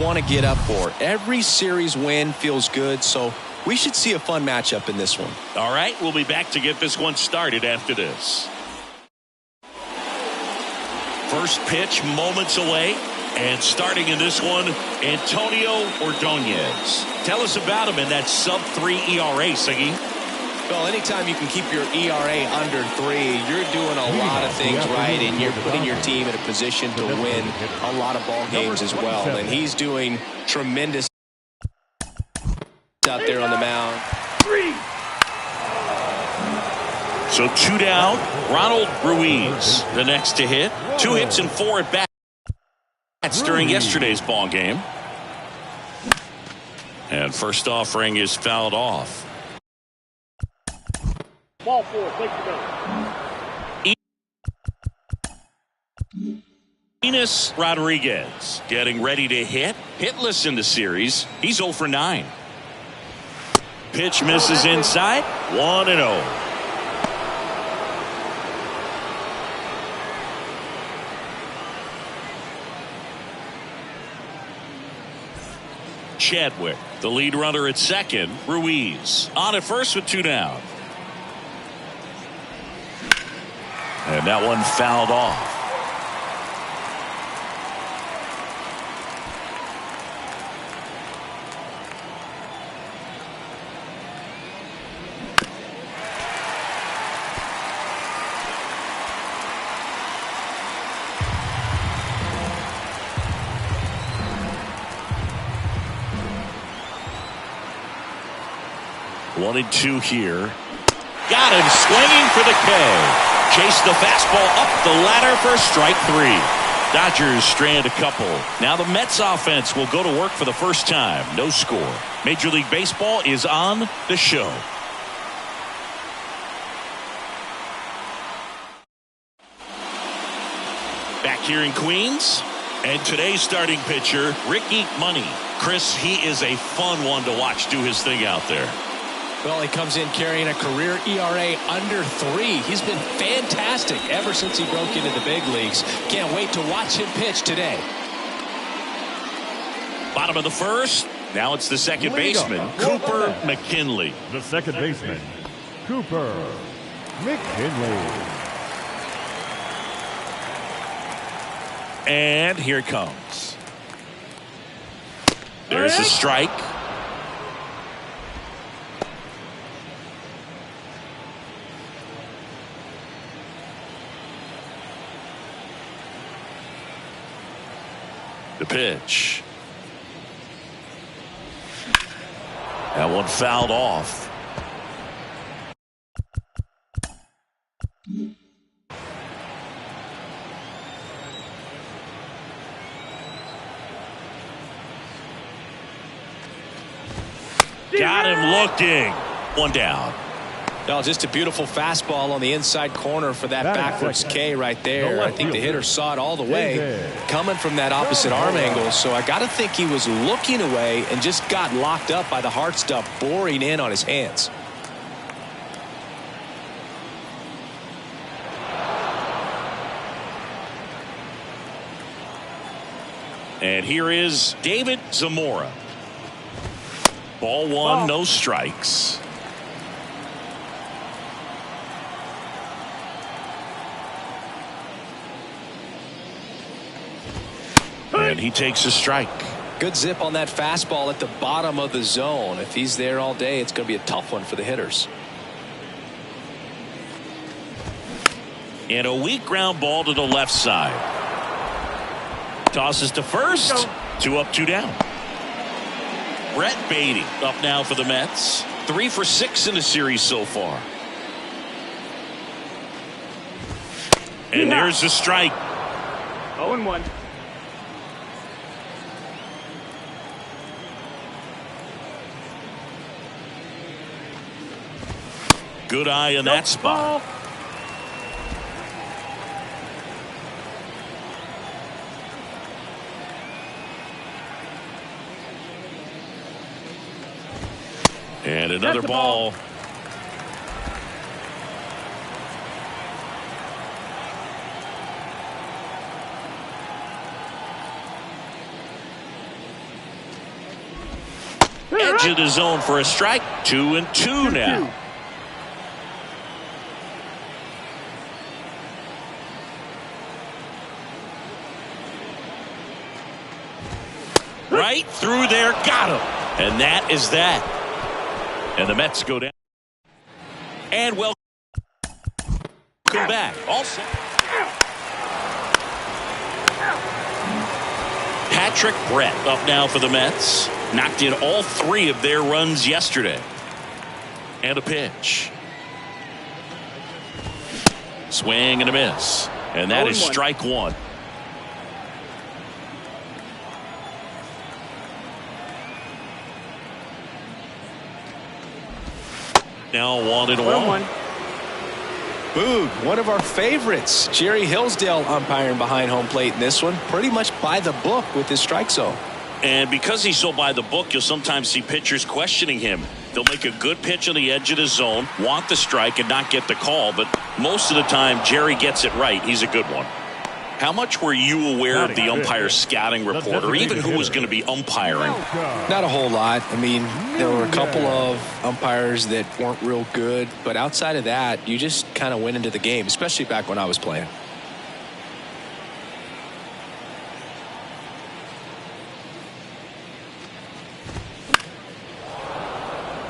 want to get up for. Every series win feels good, so we should see a fun matchup in this one. All right, we'll be back to get this one started after this. First pitch moments away, and starting in this one, Antonio Ordonez. Tell us about him in that sub-3 ERA, Siggy. Well, anytime you can keep your ERA under 3, you're doing a lot of things right, and you're putting your team in a position to win a lot of ball games as well. And he's doing tremendous out there on the mound. So 2 down, Ronald Ruiz, the next to hit. 2 hits and 4 at bats during yesterday's ball game. And first offering is fouled off. Ball 4, take the go. Enos Rodriguez getting ready to hit. Hitless in the series. He's 0 for 9. Pitch misses inside. 1-0. Chadwick, the lead runner at second. Ruiz on at first with 2 down. And that one fouled off. One and 2 here. Got him swinging for the K. Chase the fastball up the ladder for strike 3. Dodgers strand a couple. Now the Mets offense will go to work for the first time. No score. Major League Baseball is on the show. Back here in Queens. And today's starting pitcher, Ricky Money. Chris, he is a fun one to watch do his thing out there. Well, he comes in carrying a career ERA under 3. He's been fantastic ever since he broke into the big leagues. Can't wait to watch him pitch today. Bottom of the first. Now it's the second baseman, Cooper McKinley. The second baseman, Cooper McKinley. And here it comes. There's a strike. The pitch. That one fouled off. Got him looking. 1 down. Well, just a beautiful fastball on the inside corner for that backwards K right there. I think the hitter saw it all the way coming from that opposite arm angle. So I got to think he was looking away and just got locked up by the hard stuff boring in on his hands. And here is David Zamora. Ball 1, no strikes. And he takes a strike. Good zip on that fastball at the bottom of the zone. If he's there all day, it's going to be a tough one for the hitters. And a weak ground ball to the left side. Tosses to first. 2 up, 2 down. Brett Baty up now for the Mets. 3 for 6 in the series so far. And there's the strike. 0-1. Good eye in that spot. And another ball. Edge of the zone for a strike. 2-2 now. Right through there, got him. And that is that. And the Mets go down. And welcome back. Also, Patrick Brett up now for the Mets. Knocked in all 3 of their runs yesterday. And a pitch. Swing and a miss. And that is strike 1. Now 1-1. Boog, one of our favorites. Jerry Hillsdale umpiring behind home plate in this one. Pretty much by the book with his strike zone. And because he's so by the book, you'll sometimes see pitchers questioning him. They'll make a good pitch on the edge of the zone, want the strike, and not get the call. But most of the time, Jerry gets it right. He's a good one. How much were you aware of the umpire scouting report, or even who was going to be umpiring? Not a whole lot. I mean, there were a couple of umpires that weren't real good, but outside of that, you just kind of went into the game, especially back when I was playing.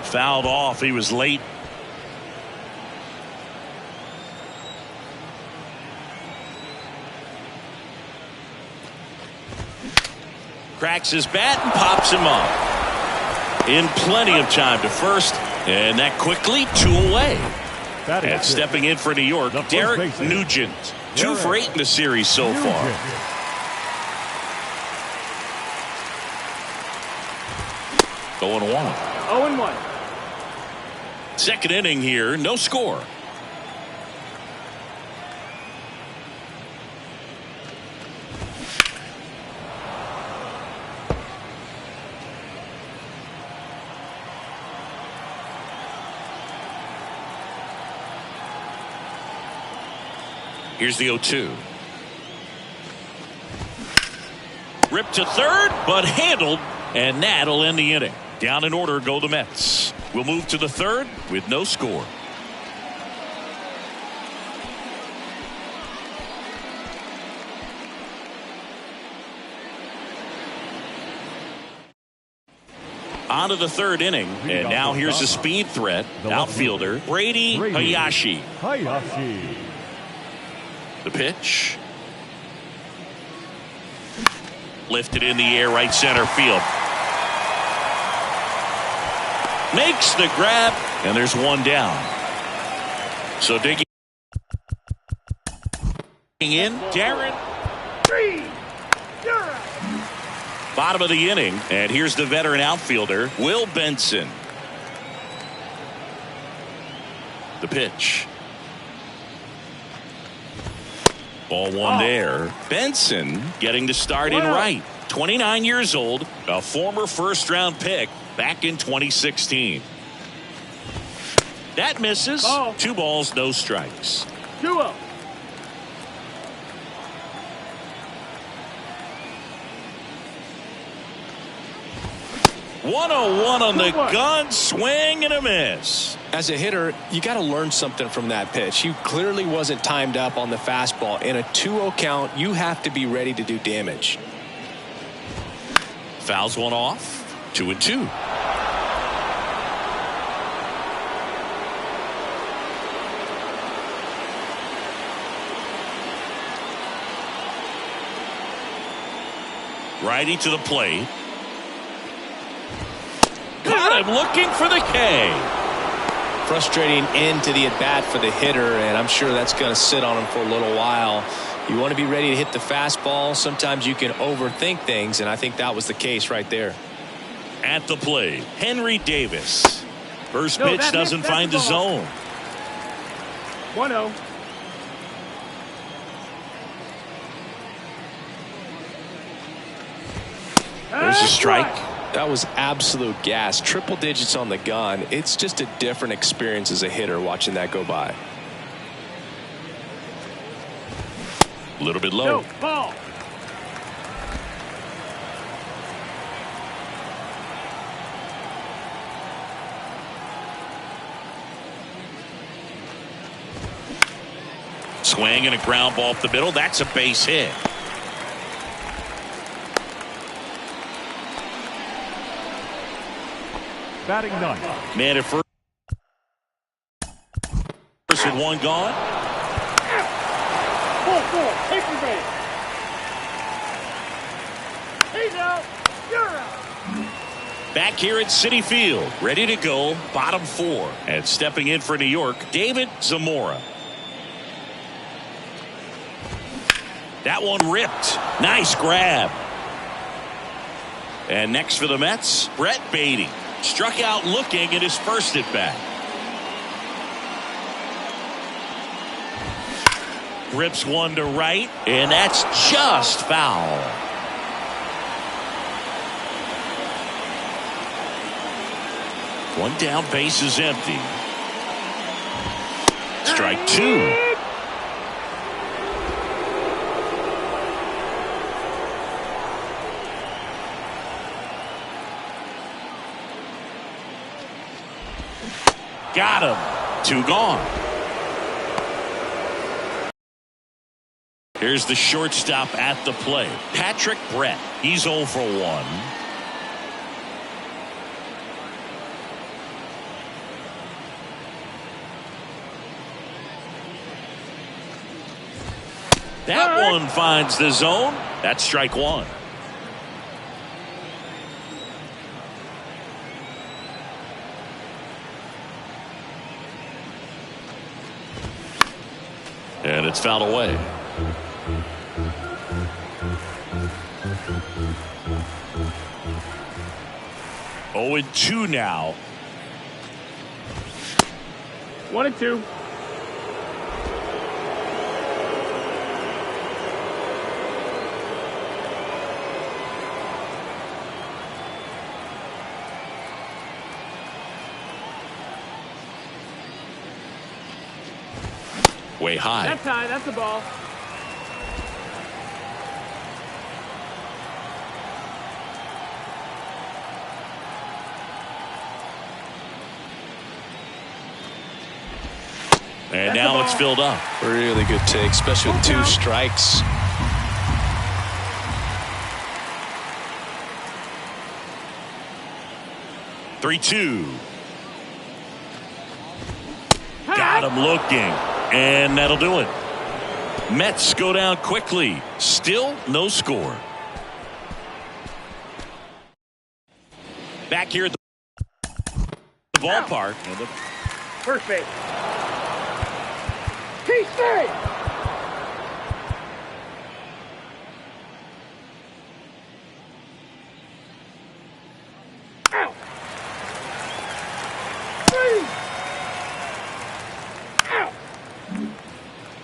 Fouled off. He was late. Cracks his bat and pops him up. In plenty of time to first. And that quickly 2 away. And stepping in for New York, Derek Nugent. 2 for 8 in the series so far. 0-1. 0-1. Second inning here, no score. Here's the 0-2. Ripped to third, but handled, and that'll end the inning. Down in order go the Mets. We'll move to the third with no score. On to the third inning, and now here's a speed threat. Outfielder Brady Hayashi. The pitch. Lifted in the air, right center field. Makes the grab, and there's one down. So digging in, Darren. Bottom of the inning, and here's the veteran outfielder, Will Benson. The pitch. Ball one there. Benson getting the start in right. 29 years old, a former first-round pick back in 2016. That misses. 2 balls, no strikes. 2-0. One on the gun, swing and a miss. As a hitter, you got to learn something from that pitch. He clearly wasn't timed up on the fastball. In a 2-0 count, you have to be ready to do damage. Fouls one off. 2-2. Righty to the plate. Got him looking for the K. Frustrating end to the at-bat for the hitter, and I'm sure that's going to sit on him for a little while. You want to be ready to hit the fastball. Sometimes you can overthink things, and I think that was the case right there. At the plate, Henry Davis. First pitch doesn't find the zone. 1-0. There's a strike. That was absolute gas. Triple digits on the gun. It's just a different experience as a hitter watching that go by. A little bit low. Ball. swing and a ground ball up the middle. That's a base hit. Batting ninth. Man at first with one gone. 4-4. Paper base. He's out. You're out. Back here at Citi Field, ready to go, bottom four. And stepping in for New York, David Zamora. That one ripped. Nice grab. And next for the Mets, Brett Baty. Struck out looking at his first at bat. Rips one to right, and that's just foul. One down, base is empty. Strike two. Got him. Two gone. Here's the shortstop at the plate, Patrick Brett. He's 0 for 1. That one finds the zone. That's strike one. And it's fouled away. Oh, and 2 now. 1-2. Way high. That's high. That's the ball. And now it's filled up. Really good take, especially with 2 strikes. Three, 2. Got him looking. And that'll do it. Mets go down quickly. Still no score. Back here at the ballpark. First base. He's safe. Out. 3. Out.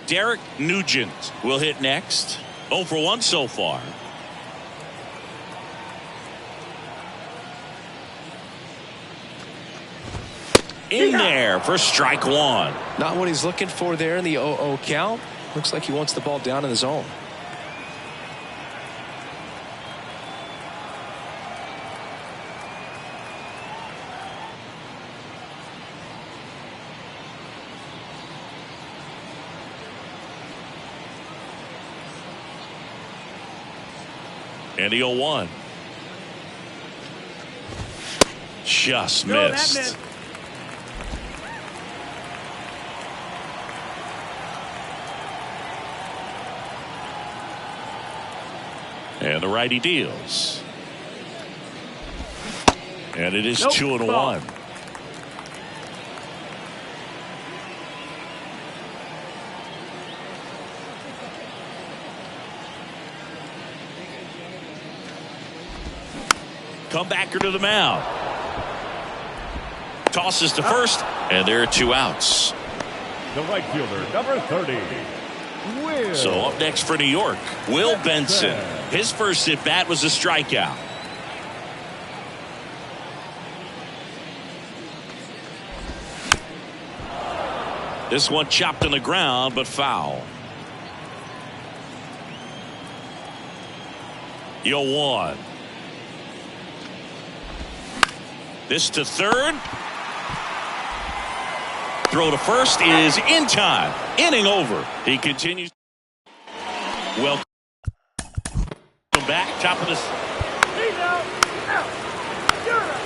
Derek Nugent will hit next. 0 for 1 so far. In there for strike one. Not what he's looking for there in the 0-0 count. Looks like he wants the ball down in the zone. And the 0-1. Just missed. And the righty deals. And it is 2-1. Comebacker to the mound. Tosses to first, and there are 2 outs. The right fielder, number 30. Will. So up next for New York, Will Benson. His first at bat was a strikeout. This one chopped on the ground, but foul. 0-1. This to third. throw to first is in time. Inning over. He continues. Welcome back. Top of this. He's out. Out. You're out.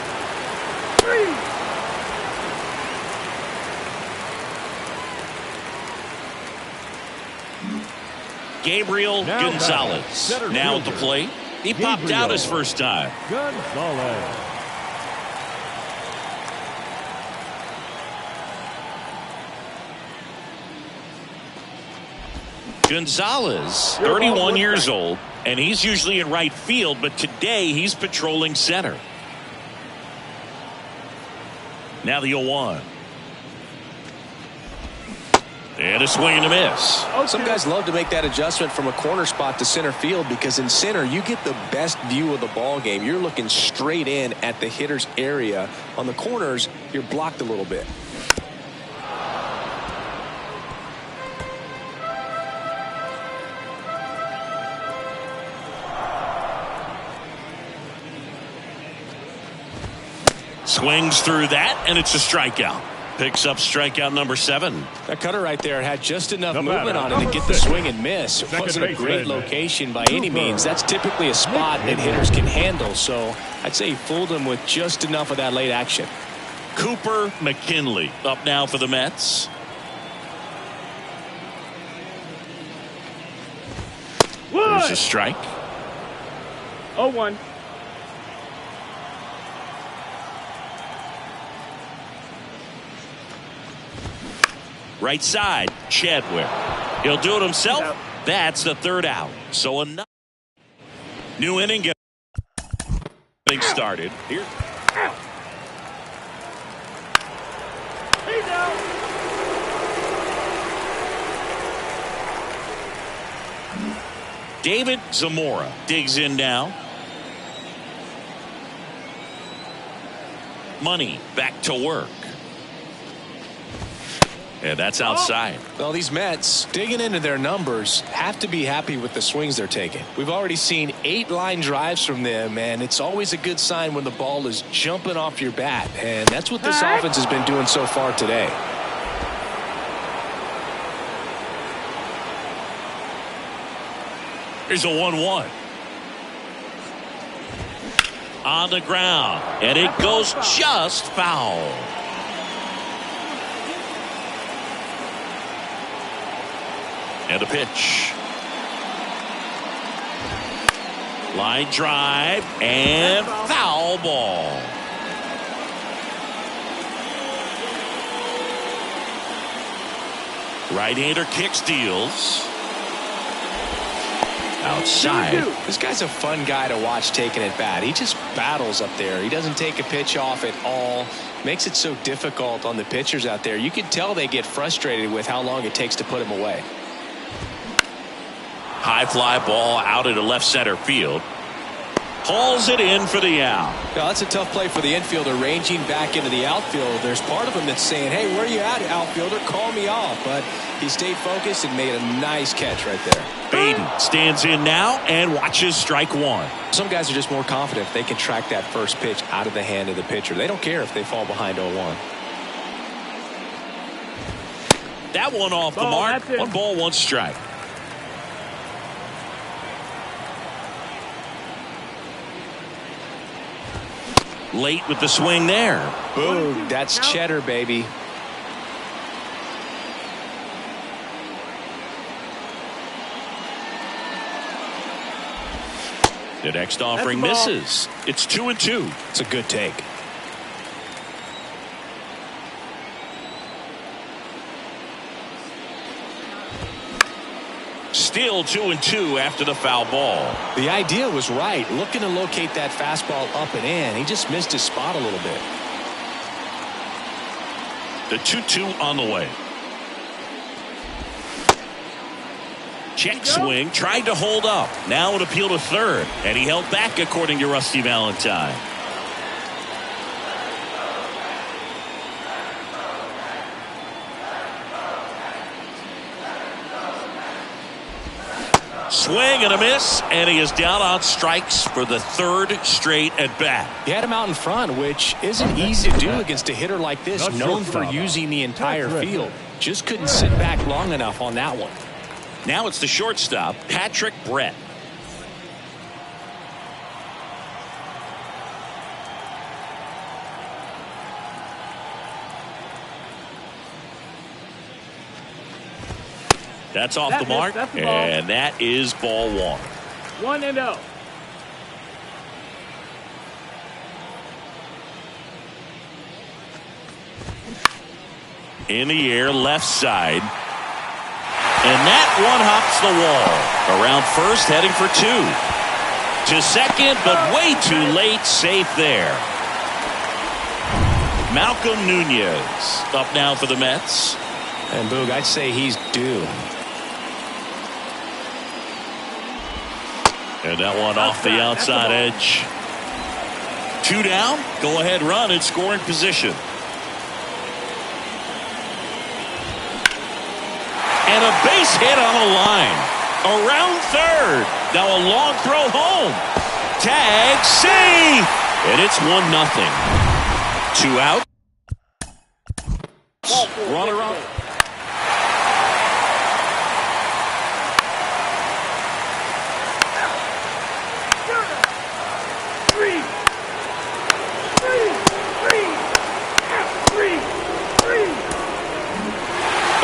3. Gabriel Gonzalez now at the plate. He popped out his first time. Gonzalez. Gonzalez, 31 years old, and he's usually in right field, but today he's patrolling center. Now the 0-1. And a swing and a miss. Some guys love to make that adjustment from a corner spot to center field because in center you get the best view of the ball game. You're looking straight in at the hitter's area. On the corners, you're blocked a little bit. Swings through that, and it's a strikeout. Picks up strikeout number 7. That cutter right there had just enough movement on it to get the swing and miss. It wasn't a great location by any means. That's typically a spot that hitters can handle, so I'd say he fooled him with just enough of that late action. Cooper McKinley up now for the Mets. There's a strike. 0-1. Right side, Chadwick. He'll do it himself. That's the 3rd out. So another new inning getting started. Here. He's out. David Zamora digs in now. Money back to work. And that's outside. Well, these Mets, digging into their numbers, have to be happy with the swings they're taking. We've already seen 8 line drives from them, and it's always a good sign when the ball is jumping off your bat. And that's what this offense has been doing so far today. Here's a 1-1. On the ground, and it goes just foul. And a pitch. Line drive and foul ball. Right-hander kick steals. Outside. This guy's a fun guy to watch taking at bat. He just battles up there. He doesn't take a pitch off at all. Makes it so difficult on the pitchers out there. You can tell they get frustrated with how long it takes to put him away. High fly ball out into left center field. Hauls it in for the out. Now, that's a tough play for the infielder ranging back into the outfield. There's part of him that's saying, hey, where are you at, outfielder? Call me off. But he stayed focused and made a nice catch right there. Baden stands in now and watches strike 1. Some guys are just more confident if they can track that first pitch out of the hand of the pitcher. They don't care if they fall behind 0-1. That one off the mark. 1 ball, 1 strike. Late with the swing there. Boom. That's cheddar, baby. The next offering misses. It's 2-2. It's a good take. Still 2-2 after the foul ball. The idea was right. Looking to locate that fastball up and in. He just missed his spot a little bit. The 2-2 on the way. Check swing. Tried to hold up. Now an appeal to third. And he held back according to Rusty Valentine. Swing and a miss, and he is down on strikes for the third straight at bat. He had him out in front, which isn't easy to do against a hitter like this, known for using the entire field. Just couldn't sit back long enough on that one. Now it's the shortstop, Patrick Brett. That's off the mark, and that is ball one. 1-0. In the air, left side. And that one hops the wall. Around first, heading for two. To second, but way too late. Safe there. Malcolm Nunez up now for the Mets. And Boog, I'd say he's due. And that one off the outside edge. Two down. Go ahead run in scoring position. And a base hit on the line. Around third. Now a long throw home. Tag safe. And it's 1-0. Two out. Runner up.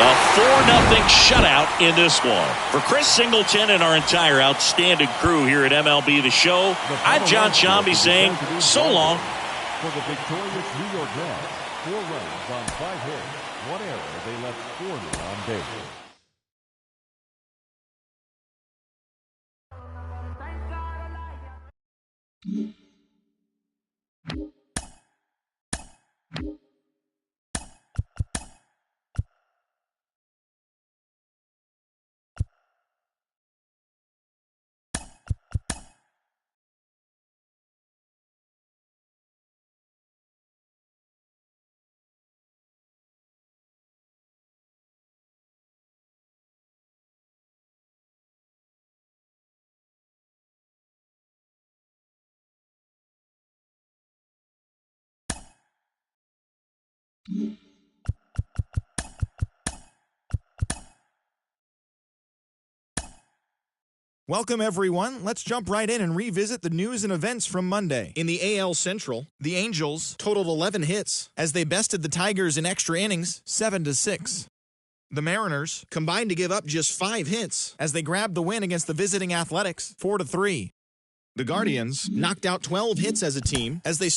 A 4-0 shutout in this one. For Chris Singleton and our entire outstanding crew here at MLB The Show, I'm John Shambi saying so long. For the victorious New York Mets, 4 runs on 5 hits, 1 error. They left 40 on base. Welcome, everyone. Let's jump right in and revisit the news and events from Monday. In the AL Central, the Angels totaled 11 hits as they bested the Tigers in extra innings 7-6. The Mariners combined to give up just 5 hits as they grabbed the win against the visiting Athletics 4-3. The Guardians knocked out 12 hits as a team as they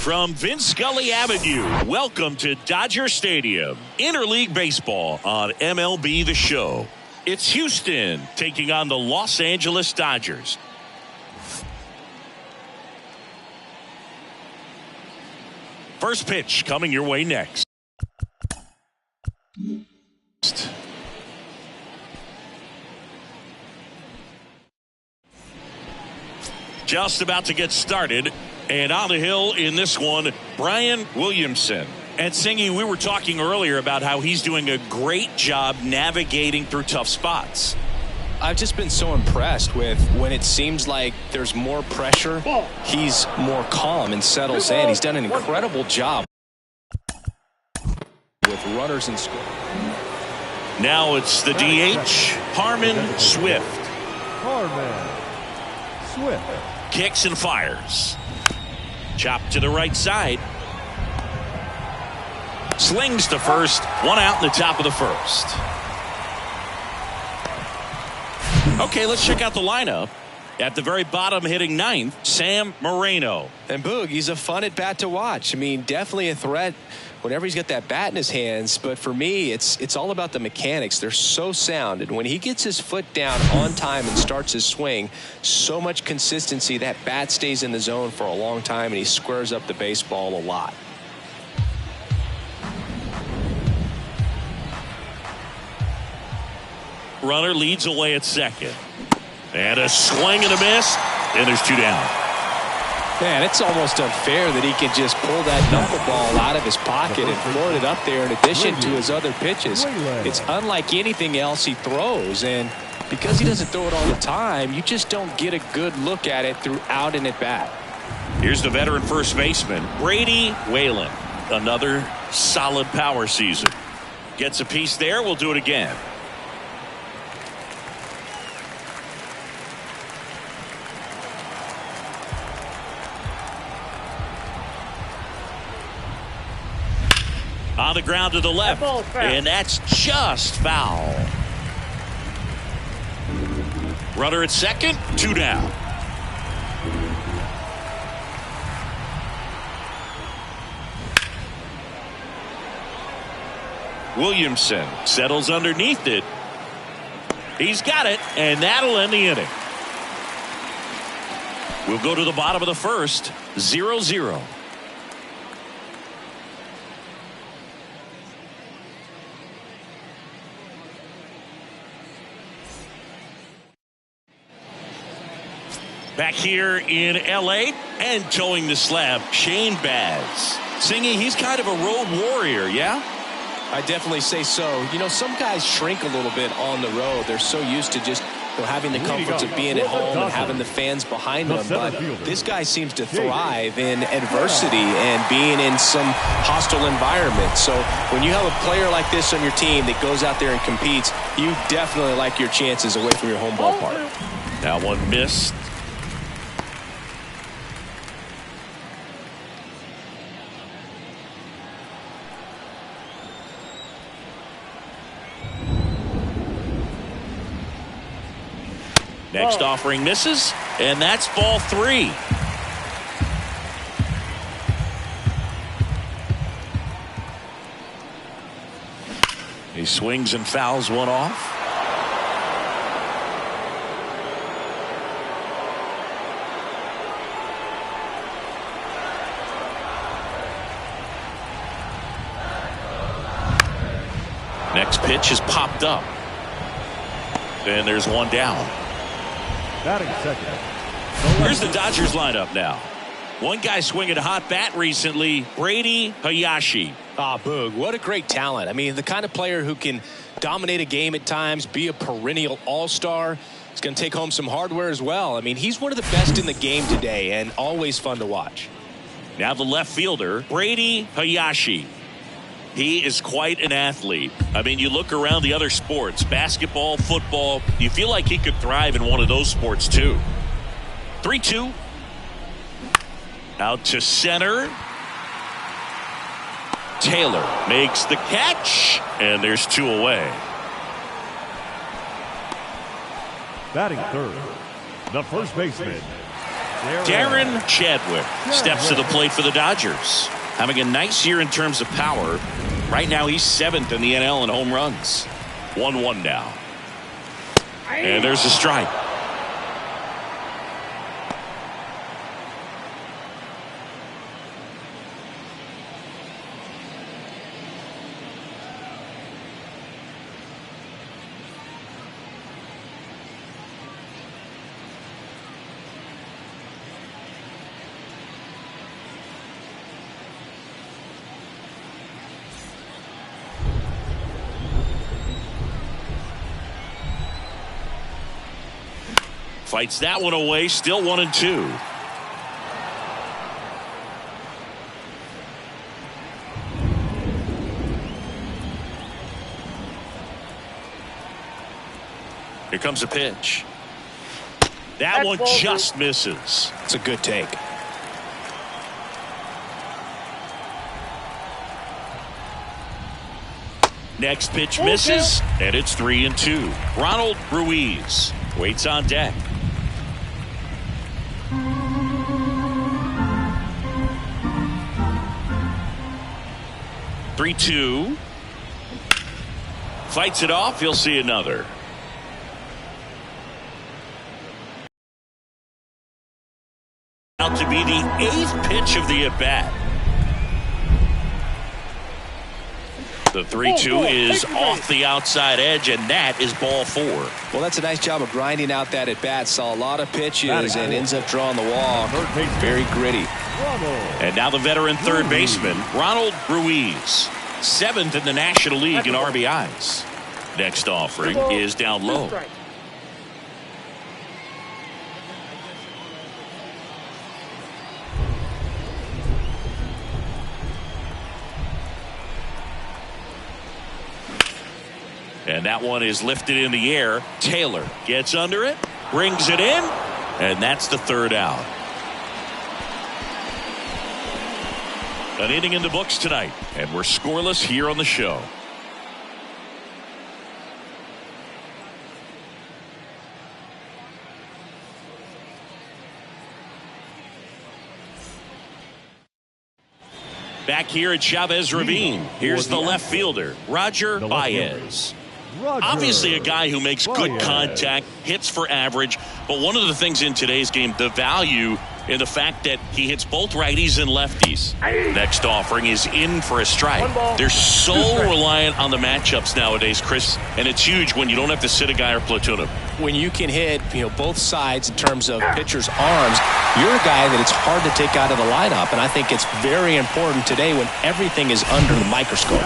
From Vince Scully Avenue, welcome to Dodger Stadium. Interleague Baseball on MLB The Show. It's Houston taking on the Los Angeles Dodgers. First pitch coming your way next. Just about to get started. And on the hill in this one, Brian Williamson. And Singy, we were talking earlier about how he's doing a great job navigating through tough spots. I've just been so impressed with when it seems like there's more pressure, he's more calm and settles in. He's done an incredible job with runners in score. Now it's the DH, Harmon Swift. Harmon Swift. Kicks and fires. Chop to the right side. Slings to first. One out in the top of the first. Okay, let's check out the lineup. At the very bottom, hitting ninth, Sam Moreno. And Boog, he's a fun at bat to watch. I mean, definitely a threat whenever he's got that bat in his hands. But for me, it's all about the mechanics. They're so sound. And when he gets his foot down on time and starts his swing, so much consistency, that bat stays in the zone for a long time, and he squares up the baseball a lot. Runner leads away at second. And a swing and a miss. And there's two down. Man, it's almost unfair that he can just pull that knuckleball out of his pocket and float it up there in addition to his other pitches. It's unlike anything else he throws. And because he doesn't throw it all the time, you just don't get a good look at it throughout an at-bat. Here's the veteran first baseman, Brady Whalen. Another solid power season. Gets a piece there. We'll do it again. On the ground to the left. And that's just foul. Runner at second, 2 down. Williamson settles underneath it. He's got it, and that'll end the inning. We'll go to the bottom of the first, 0-0. Back here in L.A. and towing the slab, Shane Baz. Singing, he's kind of a road warrior, yeah? I definitely say so. You know, some guys shrink a little bit on the road. They're so used to just having the comforts of being at home and having the fans behind them. But this guy seems to thrive in adversity and being in some hostile environment. So when you have a player like this on your team that goes out there and competes, you definitely like your chances away from your home ballpark. That one missed. Next offering misses, and that's ball 3. He swings and fouls one off. Next pitch is popped up. And there's one down. Batting second. Here's the Dodgers lineup now. One guy swinging a hot bat recently, Brady Hayashi. Boog, what a great talent. I mean, the kind of player who can dominate a game at times, be a perennial all-star. He's going to take home some hardware as well. I mean, he's one of the best in the game today and always fun to watch. Now the left fielder, Brady Hayashi. He is quite an athlete. I mean, you look around the other sports, basketball, football, you feel like he could thrive in one of those sports too. 3-2. Out to center. Taylor makes the catch, and there's 2 away. Batting third, the first baseman, Darren Chadwick steps to the plate for the Dodgers. Having a nice year in terms of power. Right now he's 7th in the NL in home runs. 1-1 now. And there's a strike. Fights that one away, still 1-2. Here comes a pitch. That one just misses. It's a good take. Next pitch misses, and it's 3-2. Ronald Ruiz waits on deck. 3-2. Fights it off. He'll see another. Out to be the 8th pitch of the at-bat. The 3-2 is off the outside edge, and that is ball 4. Well, that's a nice job of grinding out that at-bat. Saw a lot of pitches and ends up drawing the walk. Very gritty. And now the veteran third baseman, Ronald Ruiz. 7th in the National League in RBIs. Next offering is down low. And that one is lifted in the air. Taylor gets under it, brings it in, and that's the 3rd out. An inning in the books tonight, and we're scoreless here on the show. Back here at Chavez Ravine, here's the left fielder, Roger Baez. Obviously a guy who makes good contact, hits for average, but one of the things in today's game, the value in the fact that he hits both righties and lefties. Next offering is in for a strike. They're so reliant on the matchups nowadays, Chris, and it's huge when you don't have to sit a guy or platoon him. When you can hit, both sides in terms of pitchers' arms, you're a guy that it's hard to take out of the lineup, and I think it's very important today when everything is under the microscope.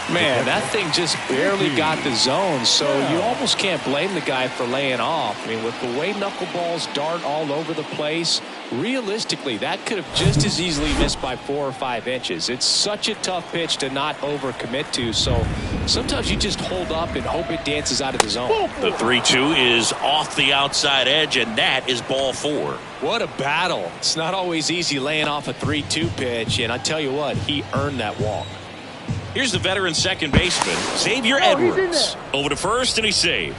Man, that thing just barely got the zone, so you almost can't blame the guy for laying off. I mean, with the way knuckleballs dart all over the place, realistically, that could have just as easily missed by 4 or 5 inches. It's such a tough pitch to not overcommit to, so sometimes you just hold up and hope it dances out of the zone. The 3-2 is off the outside edge, and that is ball 4. What a battle. It's not always easy laying off a 3-2 pitch, and I tell you what, he earned that walk. Here's the veteran second baseman, Xavier Edwards. Over to first, and he's saved.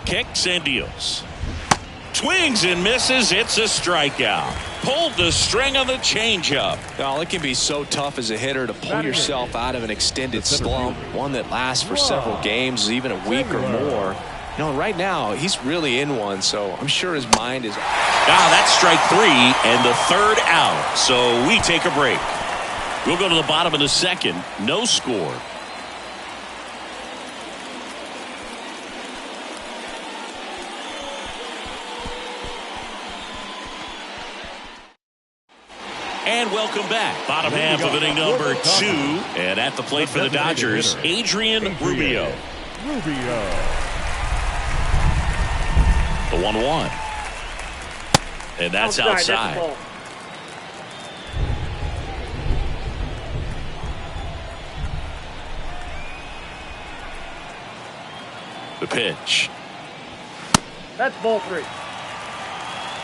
Kicks and deals. Swings and misses. It's a strikeout. Pulled the string on the changeup. Well, it can be so tough as a hitter to pull yourself out of an extended slump, one that lasts for several games, even a week or more. Right now, he's really in one, so I'm sure his mind is... That's strike 3 and the third out. So we take a break. We'll go to the bottom of the second. No score. And welcome back. Bottom half of inning number 2. And at the plate for the Dodgers, Adrian Rubio. The 1-1. And that's outside. The pitch. That's ball 3.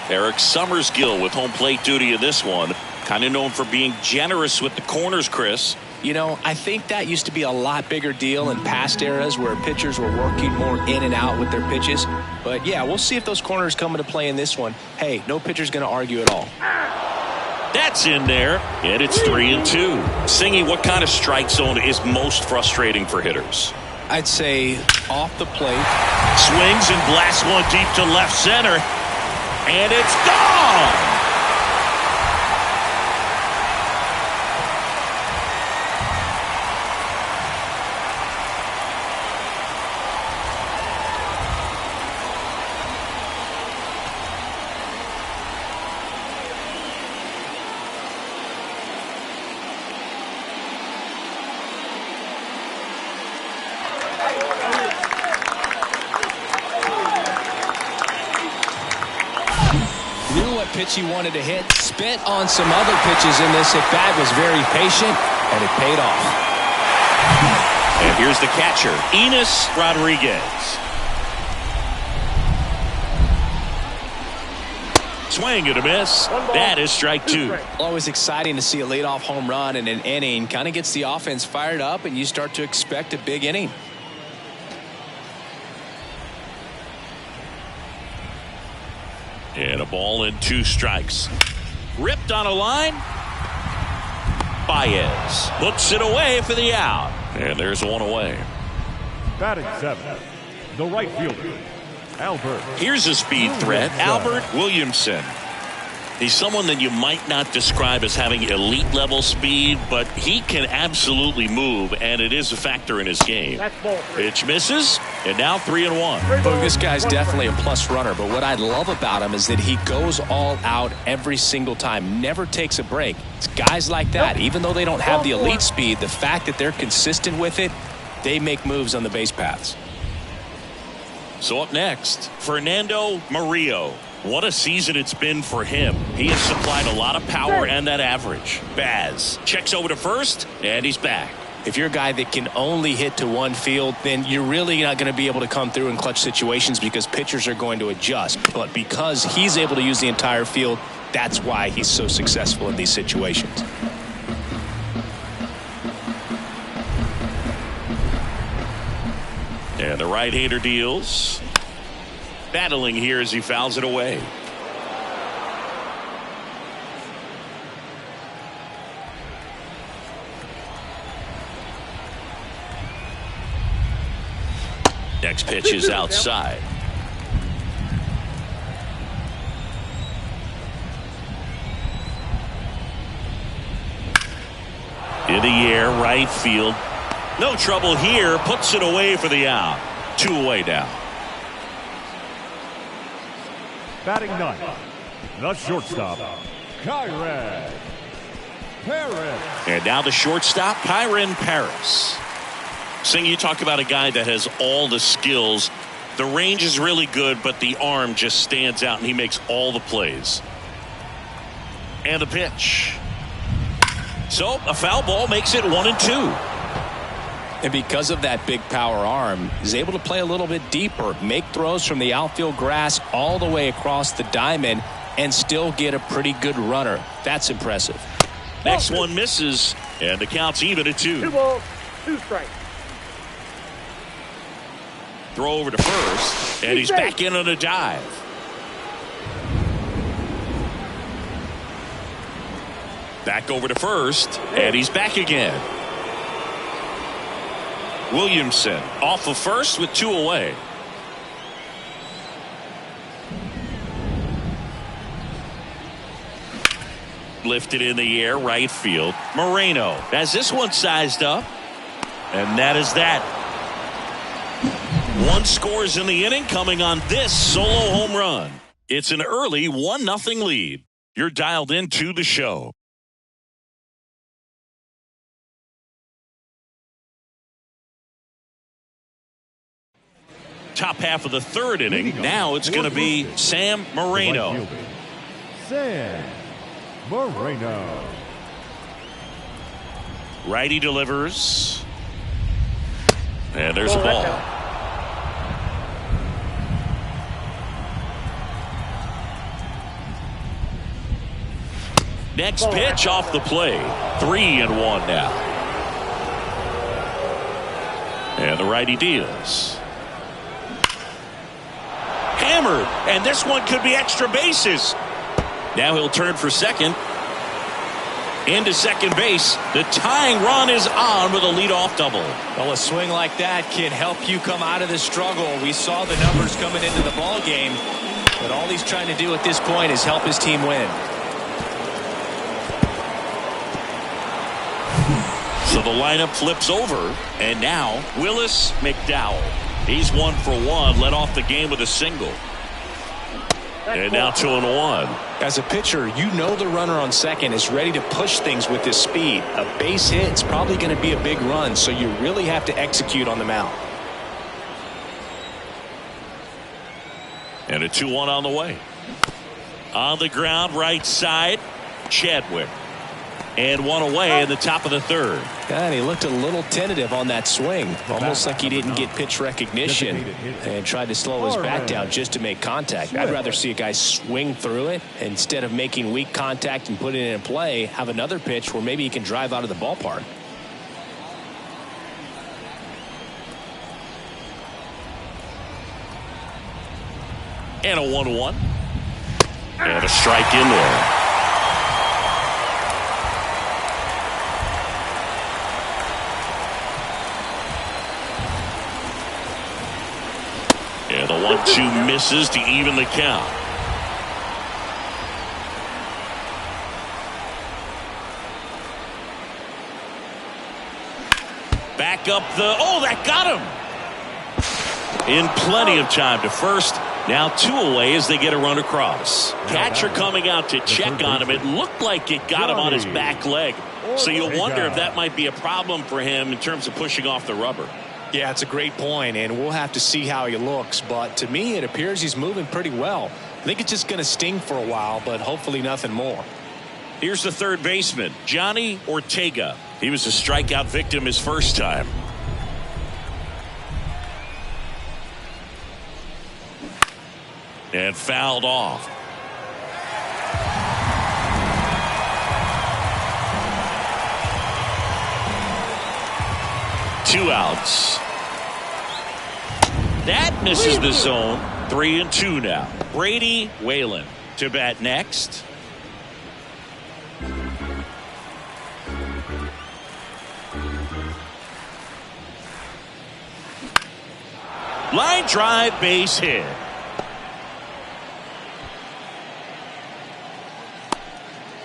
Eric Summersgill with home plate duty in this one. Kind of known for being generous with the corners, Chris. I think that used to be a lot bigger deal in past eras where pitchers were working more in and out with their pitches. But, yeah, we'll see if those corners come into play in this one. Hey, no pitcher's going to argue at all. That's in there, and it's 3-2. Singy, what kind of strike zone is most frustrating for hitters? I'd say off the plate. Swings and blasts one deep to left center, and it's gone! Pitch he wanted to hit, spent on some other pitches in this at bat, was very patient, and it paid off. And here's the catcher, Enos Rodriguez. Swing and a miss. That is strike 2. Always exciting to see a leadoff home run in an inning. Kind of gets the offense fired up, and you start to expect a big inning. And a ball and 2 strikes. Ripped on a line. Baez hooks it away for the out. And there's one away. Batting 7, the right fielder, Albert. Here's a speed threat, Albert Williamson. He's someone that you might not describe as having elite level speed, but he can absolutely move, and it is a factor in his game. Pitch misses, and now 3-1. Look, this guy's definitely a plus runner, but what I love about him is that he goes all out every single time, never takes a break. It's guys like that, even though they don't have the elite speed, the fact that they're consistent with it, they make moves on the base paths. So up next, Fernando Murillo. What a season it's been for him. He has supplied a lot of power and that average. Baz checks over to first, and he's back. If you're a guy that can only hit to one field, then you're really not going to be able to come through in clutch situations because pitchers are going to adjust. But because he's able to use the entire field, that's why he's so successful in these situations. And the right-hander deals. Battling here as he fouls it away. Next pitch is outside. In the air, right field. No trouble here. Puts it away for the out. 2 away now. Batting ninth, the shortstop, Kyren Paris. And now the shortstop, Kyren Paris. Sing, you talk about a guy that has all the skills. The range is really good, but the arm just stands out, and he makes all the plays. And the pitch. So a foul ball makes it 1-2. And because of that big power arm, he's able to play a little bit deeper, make throws from the outfield grass all the way across the diamond, and still get a pretty good runner. That's impressive. Next one misses, and the count's even at 2. 2 balls, 2 strikes. Throw over to first, and he's back in on a dive. Back over to first, and he's back again. Williamson off of first with 2 away. Lifted in the air, right field. Moreno has this one sized up, and that is that. 1 scores in the inning coming on this solo home run. It's an early 1-0 lead. You're dialed into the show. Top half of the 3rd inning. Now it's going to be Sam Moreno. Sam Moreno. Righty delivers. And there's a ball. Next pitch off the play. 3-1 now. And the righty deals. Hammered, and this one could be extra bases. Now he'll turn for second. Into second base. The tying run is on with a leadoff double. Well, a swing like that can help you come out of the struggle. We saw the numbers coming into the ball game, but all he's trying to do at this point is help his team win. So the lineup flips over, and now Willis McDowell. He's 1 for 1, led off the game with a single. And now 2-1. As a pitcher, you know the runner on second is ready to push things with his speed. A base hit is probably going to be a big run, so you really have to execute on the mound. And a 2-1 on the way. On the ground, right side, Chadwick. And 1 away in the top of the 3rd. And he looked a little tentative on that swing, almost like he didn't get pitch recognition and tried to slow his bat down just to make contact. I'd rather see a guy swing through it instead of making weak contact and putting it in play, have another pitch where maybe he can drive out of the ballpark. And a 1-1. And a strike in there. And the 1-2 misses to even the count. Back up the, oh, that got him. In plenty of time to first. Now 2 away as they get a run across. Catcher coming out to check on him. It looked like it got him on his back leg. So you'll wonder if that might be a problem for him in terms of pushing off the rubber. Yeah, it's a great point, and we'll have to see how he looks. But to me, it appears he's moving pretty well. I think it's just going to sting for a while, but hopefully nothing more. Here's the third baseman, Johnny Ortega. He was a strikeout victim his first time. And fouled off. Two outs. That misses the zone. 3-2 now. Brady Whalen to bat next. Line drive, base hit.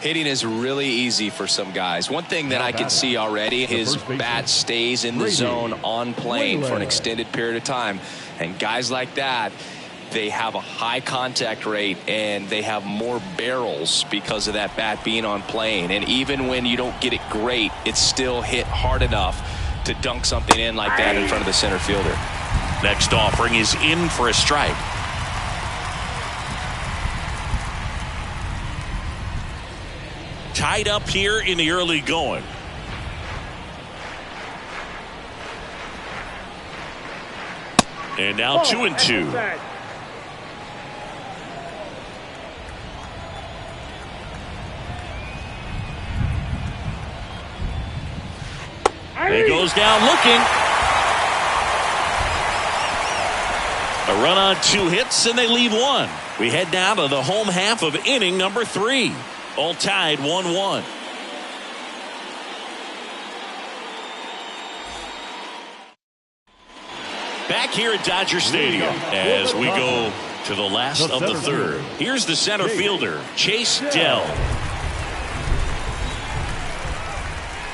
Hitting is really easy for some guys. One thing that I can see already, his bat stays in the zone on plane for an extended period of time. And guys like that, they have a high contact rate and they have more barrels because of that bat being on plane. And even when you don't get it great, it's still hit hard enough to dunk something in like that in front of the center fielder. Next offering is in for a strike. Tied up here in the early going. And now 2-2. He goes down looking. A run on 2 hits and they leave 1. We head now to the home half of inning number 3. All tied 1-1. Back here at Dodger Stadium as we go to the last of the third. Here's the center fielder, Chase Dell.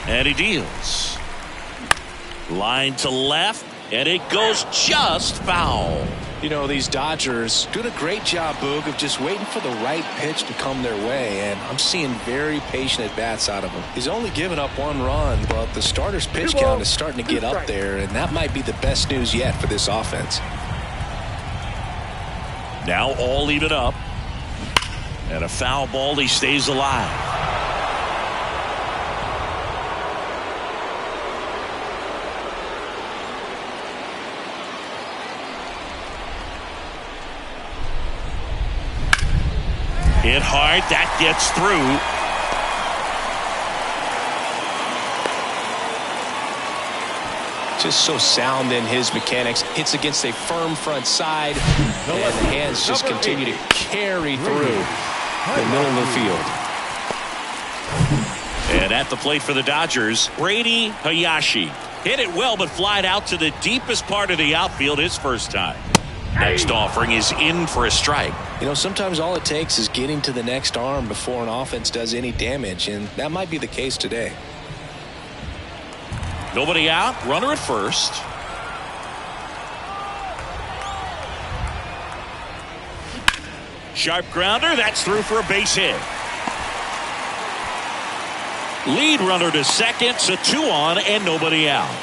And he deals. Line to left, and it goes just foul. You know, these Dodgers doing a great job, Boog, of just waiting for the right pitch to come their way, and I'm seeing very patient at-bats out of him. He's only given up 1 run, but the starter's pitch count is starting to get up there, and that might be the best news yet for this offense. Now all even up, and a foul ball, he stays alive. Hit hard, that gets through. Just so sound in his mechanics. Hits against a firm front side, and the hands just continue to carry through the middle of the field. And at the plate for the Dodgers, Brady Hayashi. Hit it well, but flied out to the deepest part of the outfield his first time. Next offering is in for a strike. You know, sometimes all it takes is getting to the next arm before an offense does any damage, and that might be the case today. Nobody out, runner at first. Sharp grounder, that's through for a base hit. Lead runner to second, so 2 on and nobody out.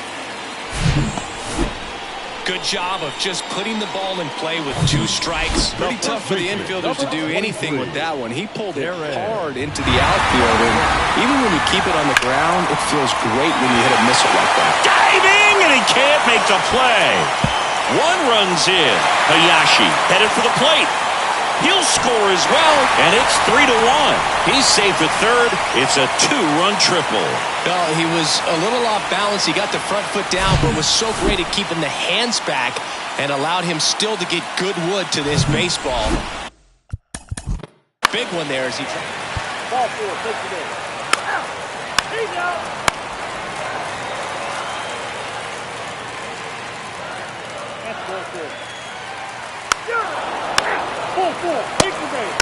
Good job of just putting the ball in play with 2 strikes. Pretty tough for the infielders to do anything with that one. He pulled it hard into the outfield, and even when you keep it on the ground, it feels great when you hit a missile like that. Diving, and he can't make the play. 1 runs in. Hayashi headed for the plate. He'll score as well, and it's 3-1. He's safe at third. It's a 2-run triple. Well, he was a little off balance. He got the front foot down, but was so great at keeping the hands back and allowed him still to get good wood to this baseball. Big one there as he tried. Ball 4, take it in. He's out. That's ball 4. Ball 4, take the base.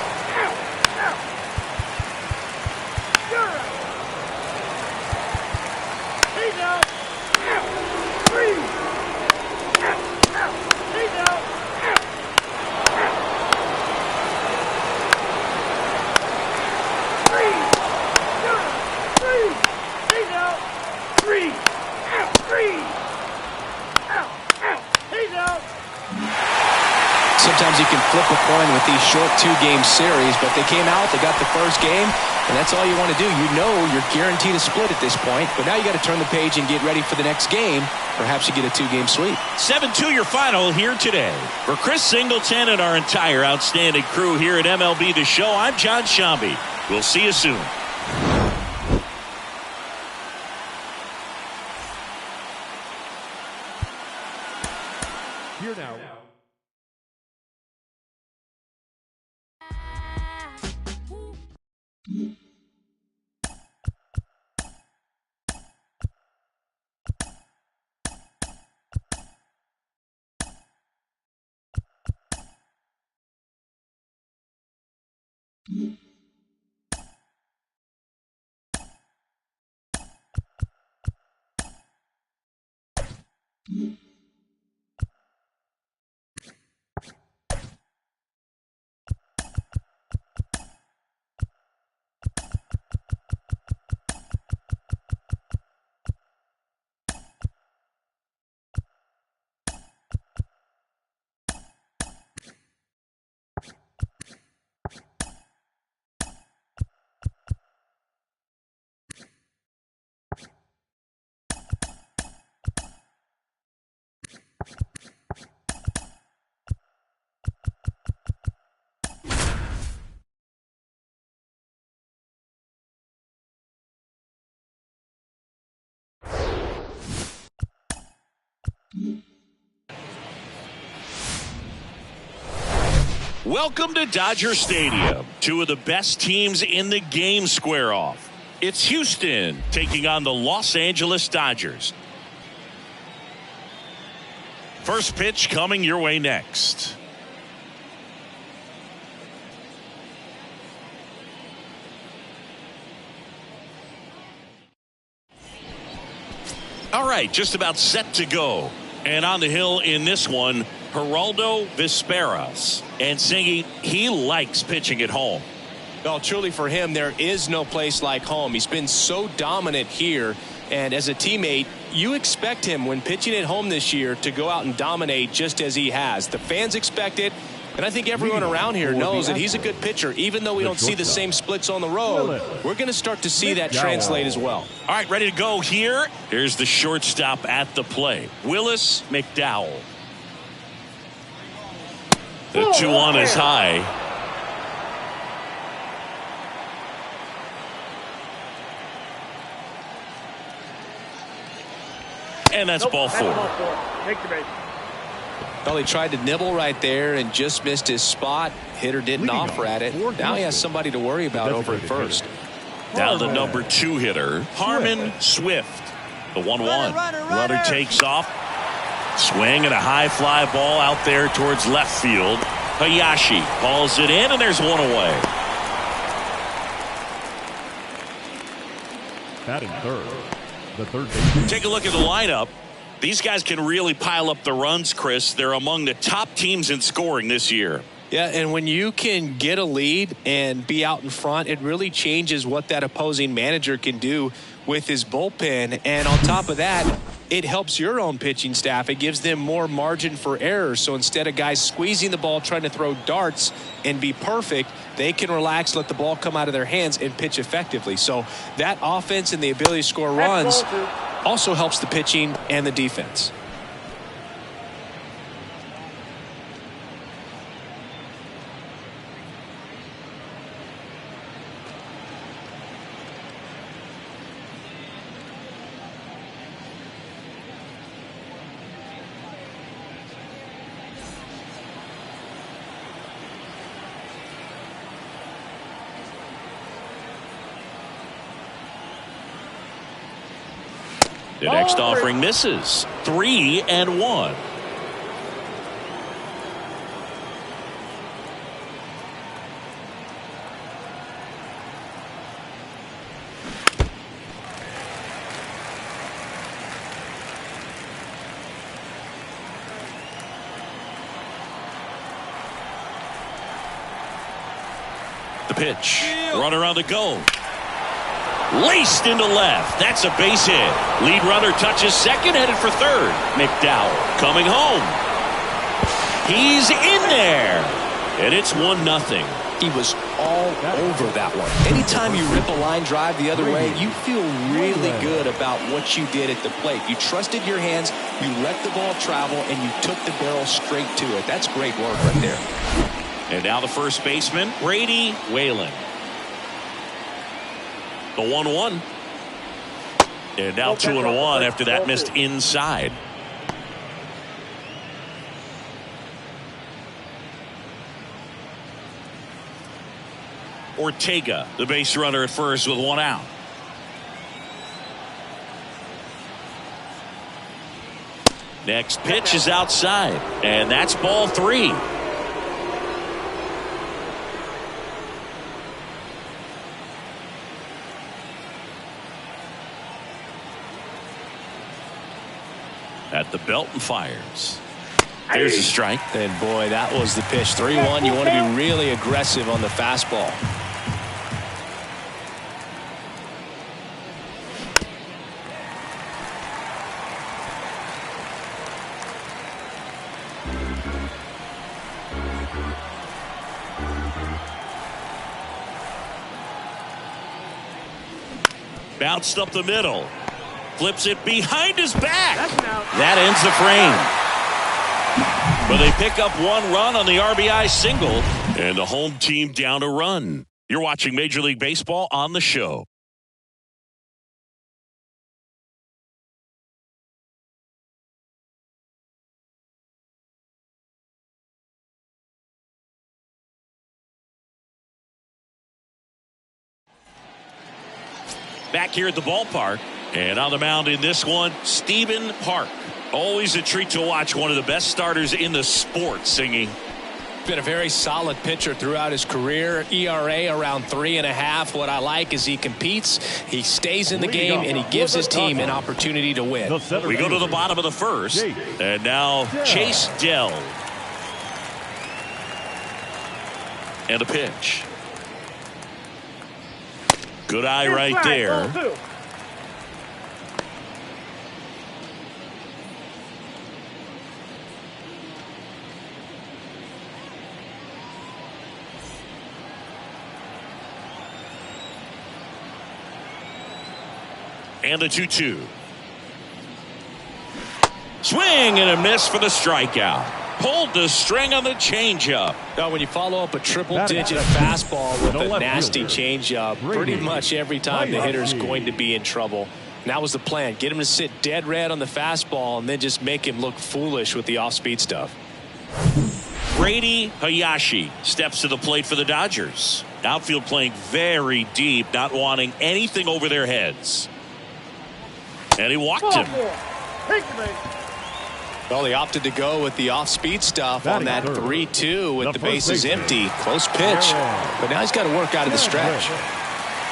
He's out. 3. He's out. 3. He's out. 3. 3. He's out. sometimes you can flip a coin with these short 2-game series, but they came out, they got the first game, and that's all you want to do. You know you're guaranteed a split at this point, but now you got to turn the page and get ready for the next game. Perhaps you get a 2-game sweep. 7-2 your final here today. For Chris Singleton and our entire outstanding crew here at MLB The Show, I'm John Shambi. We'll see you soon. Here now. Welcome to Dodger Stadium. Two of the best teams in the game square off. It's Houston taking on the Los Angeles Dodgers. First pitch coming your way next. All right, just about set to go. And on the hill in this one, Geraldo Vizqueras. And Singy, he likes pitching at home. Well, truly for him, there is no place like home. He's been so dominant here. And as a teammate, you expect him when pitching at home this year to go out and dominate just as he has. The fans expect it. And I think everyone around here knows that he's a good pitcher. Even though we don't see the same splits on the road, we're going to start to see that translate as well. All right, ready to go here. Here's the shortstop at the plate, Willis McDowell. The 2-1 is high. And that's ball 4. Take the base. Well, he tried to nibble right there and just missed his spot. Hitter didn't offer at it. Now he has somebody to worry about over at first. Now the number 2 hitter, Harmon Swift. The 1-1. Runner takes off. Swing and a high fly ball out there towards left field. Hayashi calls it in, and there's one away. Batting third. The third baseman. Take a look at the lineup. These guys can really pile up the runs, Chris. They're among the top teams in scoring this year. Yeah, and when you can get a lead and be out in front, it really changes what that opposing manager can do with his bullpen. And on top of that, it helps your own pitching staff. It gives them more margin for error. So instead of guys squeezing the ball, trying to throw darts and be perfect, they can relax, let the ball come out of their hands and pitch effectively. So that offense and the ability to score runs also helps the pitching and the defense. The next offering misses. 3-1. The pitch. Runner on the go. Laced into left. That's a base hit. Lead runner touches second, headed for third. McDowell coming home. He's in there. And it's 1-0. He was all over that one. Anytime you rip a line drive the other way, you feel really good about what you did at the plate. You trusted your hands, you let the ball travel, and you took the barrel straight to it. That's great work right there. And now the first baseman, Brady Whalen. The 1-1. And now 2-1 after that missed inside. Ortega, the base runner at first with 1 out. Next pitch is outside, and that's ball 3. At the belt and fires. There's a strike. And boy, that was the pitch. 3-1. You want to be really aggressive on the fastball. Bounced up the middle. Flips it behind his back. That ends the frame. But they pick up 1 run on the RBI single. And the home team down a run. You're watching Major League Baseball on the show. Back here at the ballpark. And on the mound in this one, Stephen Park. Always a treat to watch one of the best starters in the sport singing. Been a very solid pitcher throughout his career. ERA around 3.5. What I like is he competes, he stays in the game, and he gives his team an opportunity to win. We go to the bottom of the first. And now Chase Dell. And a pitch. Good eye right there. And the 2-2. Swing and a miss for the strikeout. Pulled the string on the changeup. Now, when you follow up a triple-digit fastball with a nasty changeup, pretty much every time the hitter's going to be in trouble. And that was the plan. Get him to sit dead red on the fastball and then just make him look foolish with the off-speed stuff. Brady Hayashi steps to the plate for the Dodgers. Outfield playing very deep, not wanting anything over their heads. And he walked him. Well, he opted to go with the off-speed stuff on that 3-2 with the bases empty. Close pitch. But now he's got to work out of the stretch.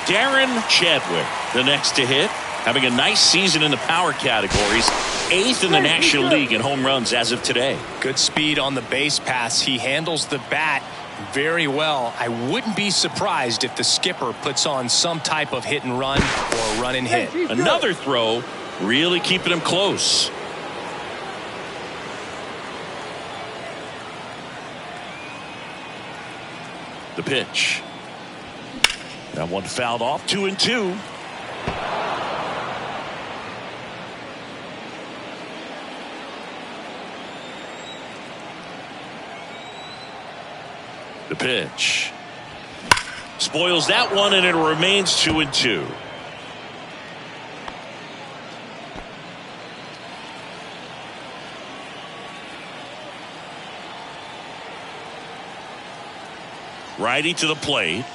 Darren Chadwick, the next to hit. Having a nice season in the power categories. 8th in the National League in home runs as of today. Good speed on the base pass. He handles the bat very well. I wouldn't be surprised if the skipper puts on some type of hit and run or run and hit. Another throw, really keeping him close. The pitch. That one fouled off. 2-2. The pitch. Spoils that one, and it remains 2-2. Righty to the plate.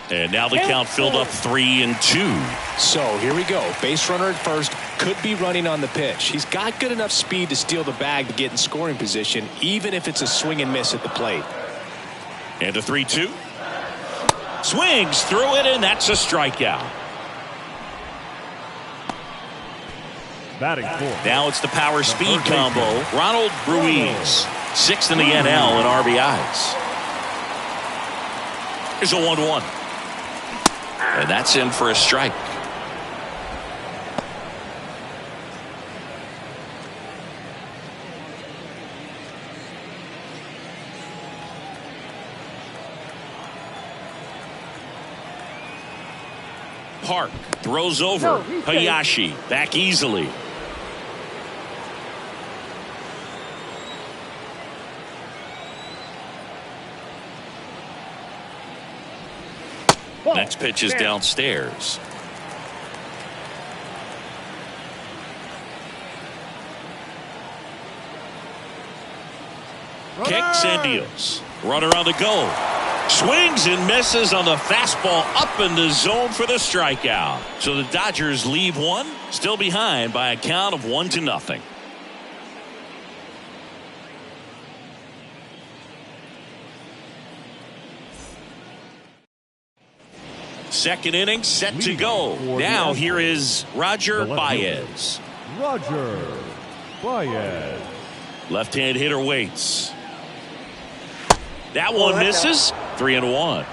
And now the count filled up 3-2. So here we go. Base runner at first, could be running on the pitch. He's got good enough speed to steal the bag to get in scoring position, even if it's a swing and miss at the plate. And a 3-2. Swings through it, and that's a strikeout. Batting fourth. Now it's the power speed combo. Ronald Ruiz, 6th in the NL in RBIs. Here's a 1-1. And that's in for a strike. park. Throws over. Hayashi back easily. Next pitch is downstairs. Kicks and deals. Runner on the go. Swings and misses on the fastball up in the zone for the strikeout. So the Dodgers leave one, still behind by a count of 1-0. Second inning set to go. Now here is Roger Baez. Roger Baez. Left-hand hitter waits. That one misses. 3-1.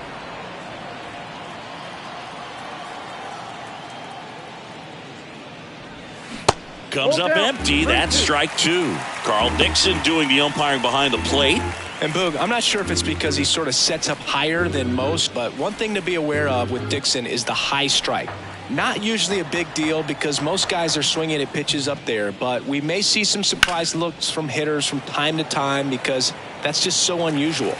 Comes up empty. That's strike two. Carl Dixon doing the umpiring behind the plate. And Boog, I'm not sure if it's because he sort of sets up higher than most, but one thing to be aware of with Dixon is the high strike. Not usually a big deal because most guys are swinging at pitches up there, but we may see some surprise looks from hitters from time to time because that's just so unusual.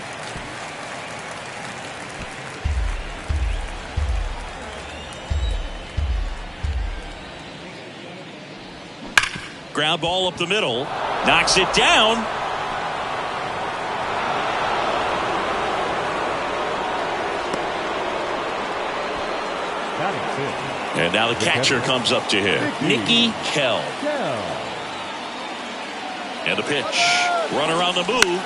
Ground ball up the middle. Knocks it down. And now the catcher comes up to him. Nicky Kell. And the pitch. Runner on the move.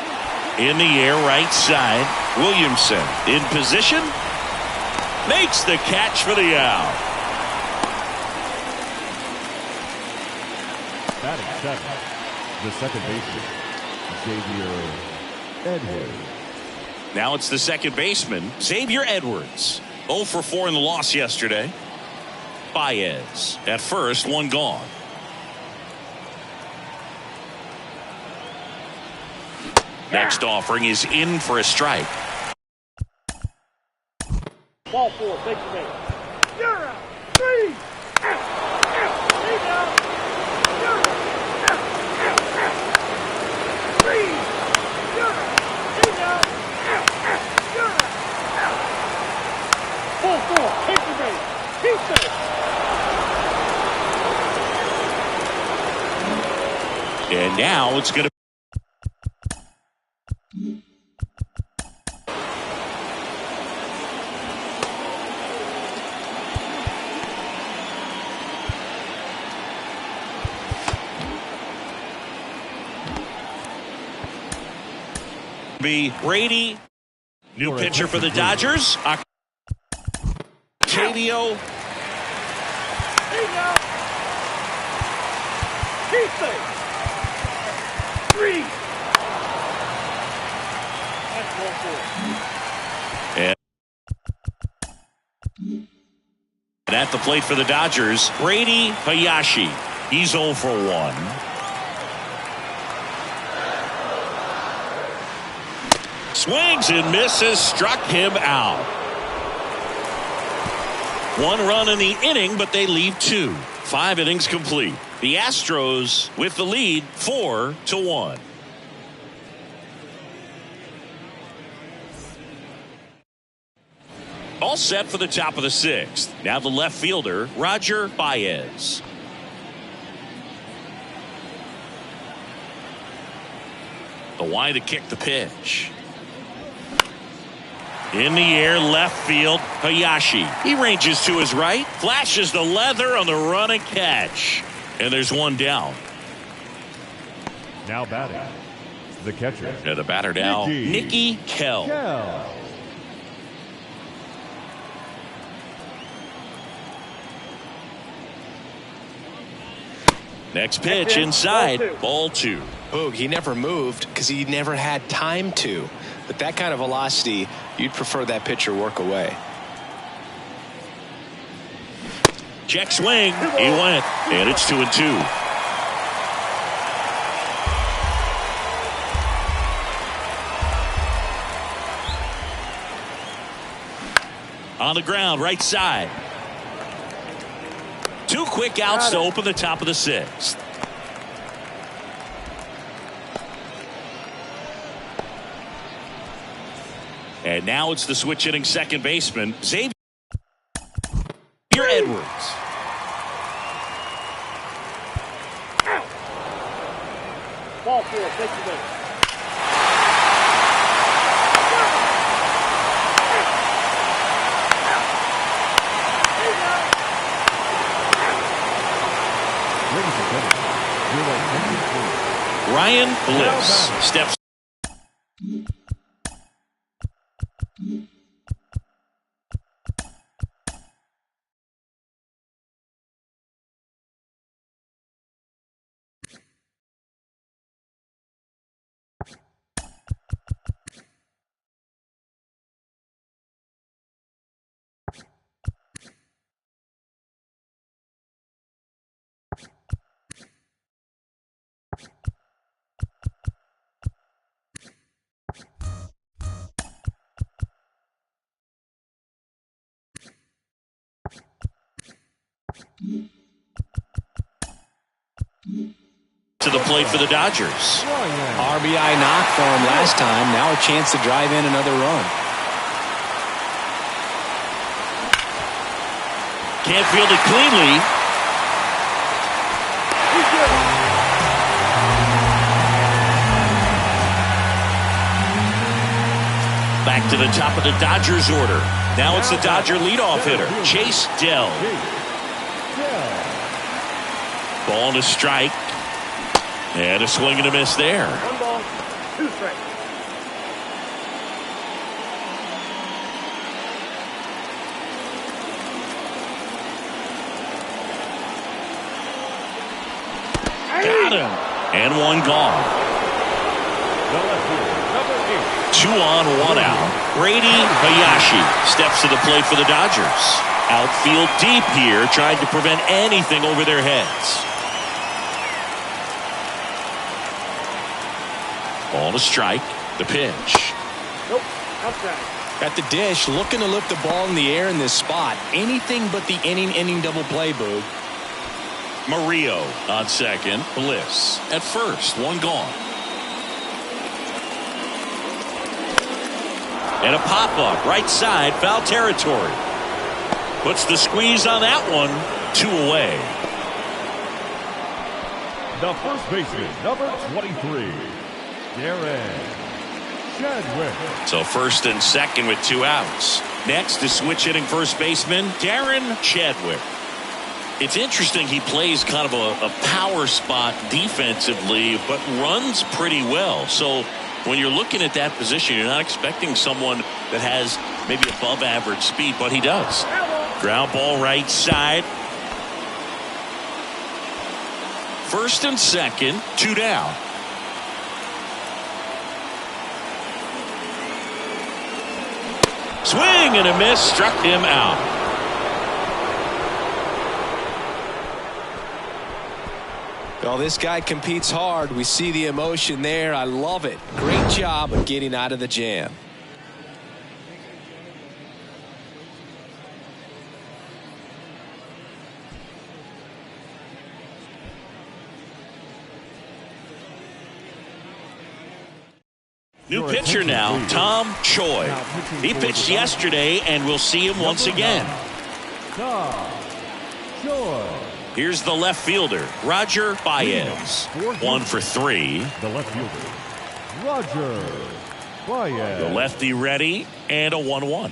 In the air, right side. Williamson in position. Makes the catch for the out. Batting seventh, the second baseman, Xavier Edwards. Now it's the second baseman, Xavier Edwards. 0 for 4 in the loss yesterday. Baez at first, one gone. Next offering is in for a strike. Ball 4, big man. You're out. 3 out. He's out. You're out. 3. You're out. He's out. You're out. Ball 4, take the base. He's safe. And now it's going to be Brady. New pitcher for the Dodgers. Octavio. He's out. He's safe. 3. That's ball 4. And at the plate for the Dodgers, Brady Hayashi. He's 0 for 1. Swings and misses, struck him out. 1 run in the inning, but they leave 2. 5 innings complete. The Astros with the lead 4-1. All set for the top of the 6th. Now the left fielder, Roger Baez. The wide to kick the pitch. In the air, left field, Hayashi. He ranges to his right, flashes the leather on the run and catch. And there's 1 down. Now batting, the catcher. And the batter now, Nicky Kell. Next pitch inside, ball 2. Boog, he never moved because he never had time to. But that kind of velocity, you'd prefer that pitcher work away. Check swing. He went. And it's 2-2. On the ground, right side. 2 quick outs to open the top of the 6th. And now it's the switch hitting second baseman, Xavier Edwards. Ball 4, take the base. Ryan Bliss steps. To the plate for the Dodgers. RBI knock for him last time. Now a chance to drive in another run. Can't field it cleanly. Back to the top of the Dodgers order. Now it's the Dodger leadoff hitter, Chase Dell. Ball and a strike. And a swing and a miss there. 1 ball, 2 strikes. Got him. And 1 gone. 2 on, 1 out. Brady Hayashi steps to the plate for the Dodgers. Outfield deep here, trying to prevent anything over their heads. Ball to strike. The pitch. Nope, outside. At the dish, looking to lift the ball in the air in this spot. Anything but the inning double play, Boog. Murillo on second. Bliss at first. 1 gone. And a pop-up right side, foul territory. Puts the squeeze on that one. 2 away. The first baseman, number 23, Darren Chadwick. So first and second with 2 outs. Next is switch hitting first baseman, Darren Chadwick. It's interesting, he plays kind of a power spot defensively, but runs pretty well. So when you're looking at that position, you're not expecting someone that has maybe above average speed, but he does. Ground ball right side. First and second, 2 down. Swing and a miss, struck him out. Well, this guy competes hard. We see the emotion there. I love it. Great job of getting out of the jam. New pitcher now, Tom Choi. He pitched yesterday, and we'll see him once again. Tom Choi. Here's the left fielder, Roger Baez. 1 for 3. The left fielder, Roger Baez. The lefty ready, and a 1-1.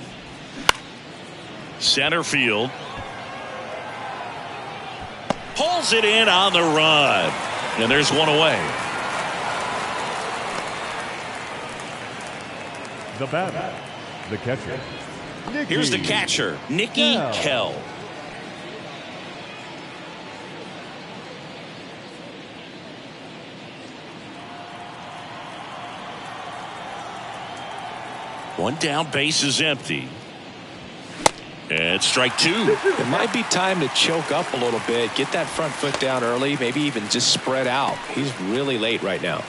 Center field. Pulls it in on the run. And there's 1 away. The batter, the catcher, Nicky. Here's the catcher, Nicky Kell. One down, base is empty. And strike 2. It might be time to choke up a little bit, get that front foot down early, maybe even just spread out. He's really late right now.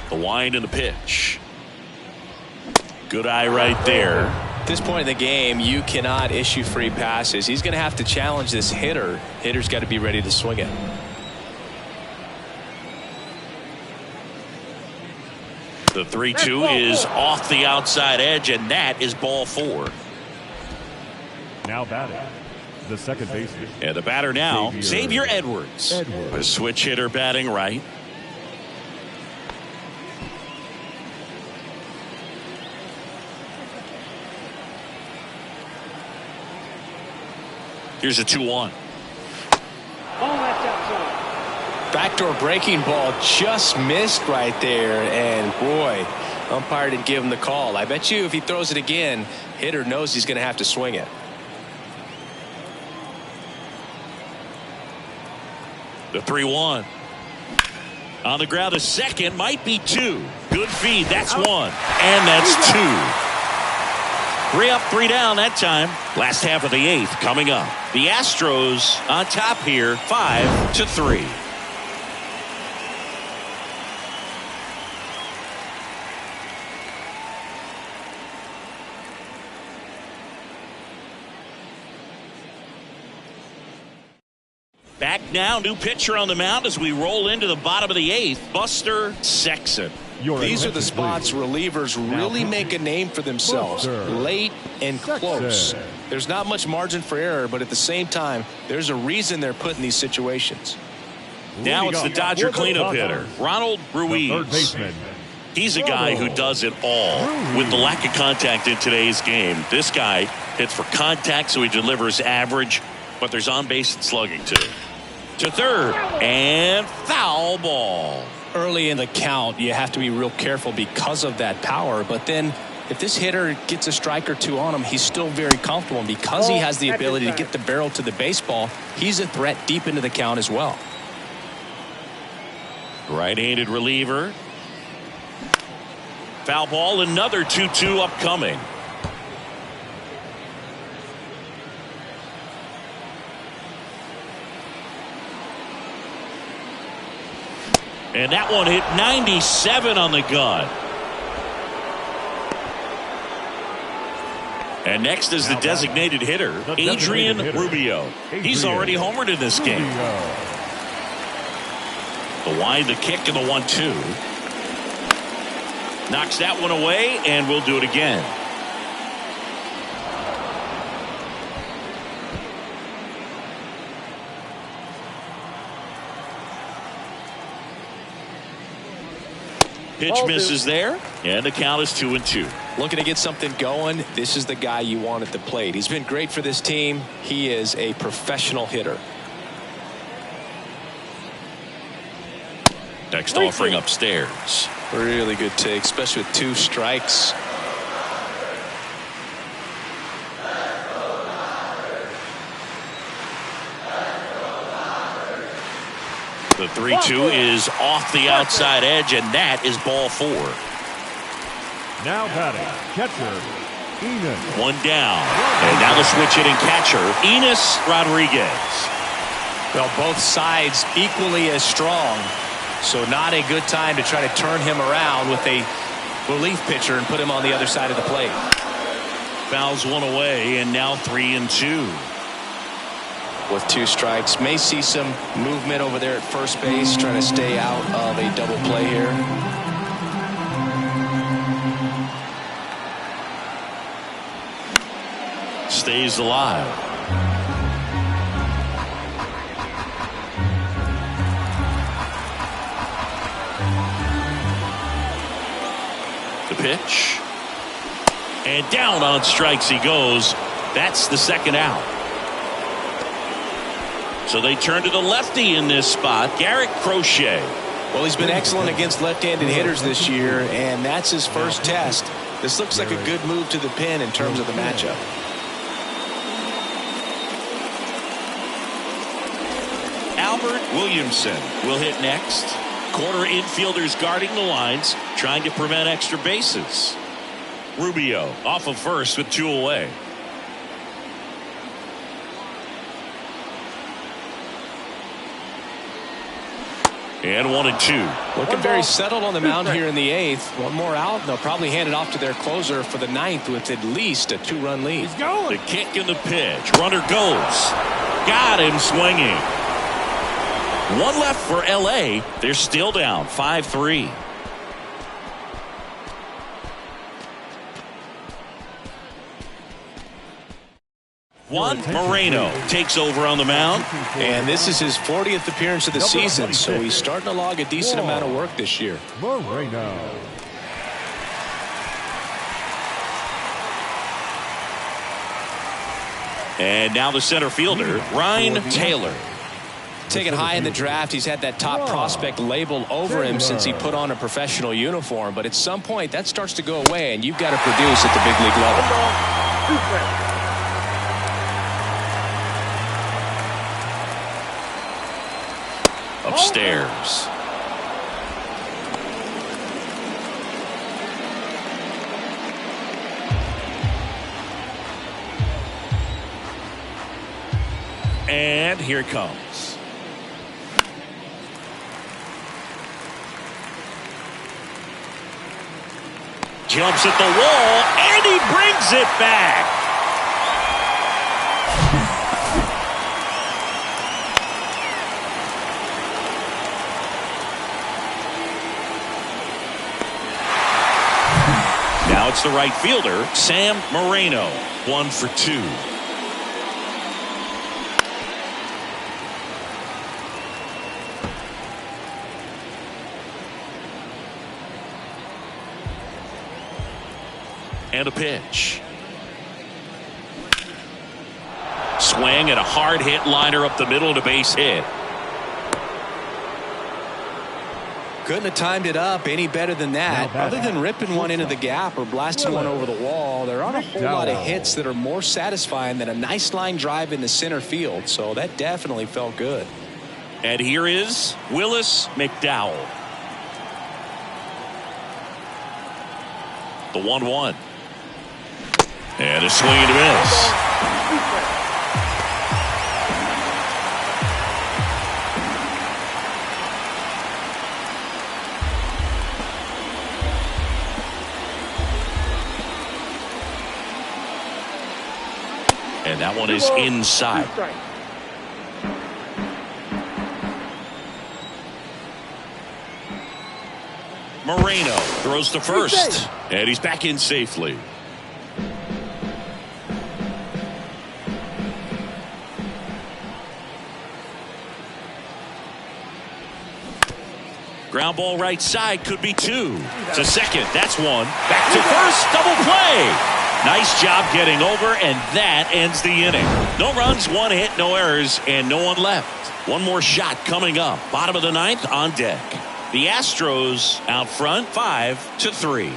The wind and the pitch. Good eye right there. At this point in the game, you cannot issue free passes. He's going to have to challenge this hitter. Hitter's got to be ready to swing it. The 3-2 is off the outside edge, and that is ball 4. Now batting, the second baseman. And the batter now, Xavier Edwards. A switch hitter batting right. Here's a 2-1. Backdoor breaking ball just missed right there, and boy, umpire didn't give him the call. I bet you if he throws it again, hitter knows he's going to have to swing it. The 3-1. On the ground, a second, might be 2. Good feed, that's 1. And that's 2. 3 up, 3 down that time. Last half of the 8th coming up. The Astros on top here, 5-3. Back now, new pitcher on the mound as we roll into the bottom of the 8th, Buster Sexton. These are the spots relievers really make a name for themselves. Late and close. There's not much margin for error, but at the same time, there's a reason they're put in these situations. Now it's the Dodger cleanup hitter, Ronald Ruiz. He's a guy who does it all. With the lack of contact in today's game, this guy hits for contact, so he delivers average, but there's on-base and slugging too. To third, and foul ball. Early in the count, you have to be real careful because of that power, but then if this hitter gets a strike or 2 on him, he's still very comfortable, and because he has the ability to get the barrel to the baseball, he's a threat deep into the count as well. Right-handed reliever. Foul ball, another 2-2 upcoming. And that one hit 97 on the gun. And next is the designated hitter, Adrian Rubio. He's already homered in this game. The wide, the kick, and the 1-2. Knocks that one away, and we'll do it again. Pitch misses there, and the count is 2-2. Looking to get something going. This is the guy you want at the plate. He's been great for this team. He is a professional hitter. Next offering upstairs. Really good take, especially with 2 strikes. The 3-2 is off the outside edge, and that is ball 4. Now batting, catcher, Enos. 1 down. And now the switch hitting catcher, Enos Rodriguez. Well, both sides equally as strong, so not a good time to try to turn him around with a relief pitcher and put him on the other side of the plate. Fouls one away, and now 3-2. With 2 strikes, may see some movement over there at first base, trying to stay out of a double play here. Stays alive. The pitch. And down on strikes he goes. That's the second out. So they turn to the lefty in this spot, Garrett Crochet. Well, he's been excellent against left-handed hitters this year, and that's his first test. This looks like a good move to the pin in terms of the matchup. Albert Williamson will hit next. Corner infielders guarding the lines, trying to prevent extra bases. Rubio off of first with 2 away. And 1-2. Looking very settled on the mound here in the 8th. One more out, and they'll probably hand it off to their closer for the 9th with at least a 2-run lead. He's going. The kick and the pitch. Runner goes. Got him swinging. One left for L.A. They're still down 5-3. Juan Moreno takes over on the mound. And this is his 40th appearance of the season, so he's starting to log a decent amount of work this year. Moreno. And now the center fielder, Ryan Taylor. Taken high in the draft, he's had that top prospect label over him since he put on a professional uniform. But at some point, that starts to go away, and you've got to produce at the big league level. Upstairs. And here it comes. Jumps at the wall, and he brings it back. Now it's the right fielder, Sam Moreno, 1 for 2. And a pitch. Swing and a hard hit liner up the middle and a base hit. Couldn't have timed it up any better than that. Other than ripping one into the gap or blasting one over the wall, there aren't a whole lot of hits that are more satisfying than a nice line drive in the center field. So that definitely felt good. And here is Willis McDowell. The 1-1. And a swing and a miss. And that one is inside. Moreno throws to first, and he's back in safely. Ground ball right side, could be 2. To second, that's 1. Back to first, double play. Nice job getting over, and that ends the inning. No runs, 1 hit, no errors, and no one left. One more shot coming up. Bottom of the 9th on deck. The Astros out front 5-3.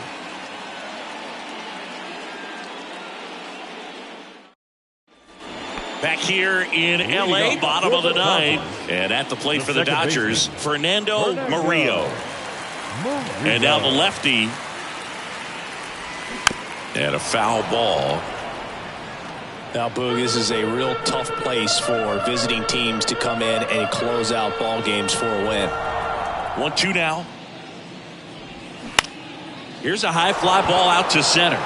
Back here in L.A., bottom of the 9th. And at the plate for the Dodgers, Fernando Murillo. And now the lefty. And a foul ball. Now, Boog, this is a real tough place for visiting teams to come in and close out ball games for a win. 1-2 now. Here's a high fly ball out to center.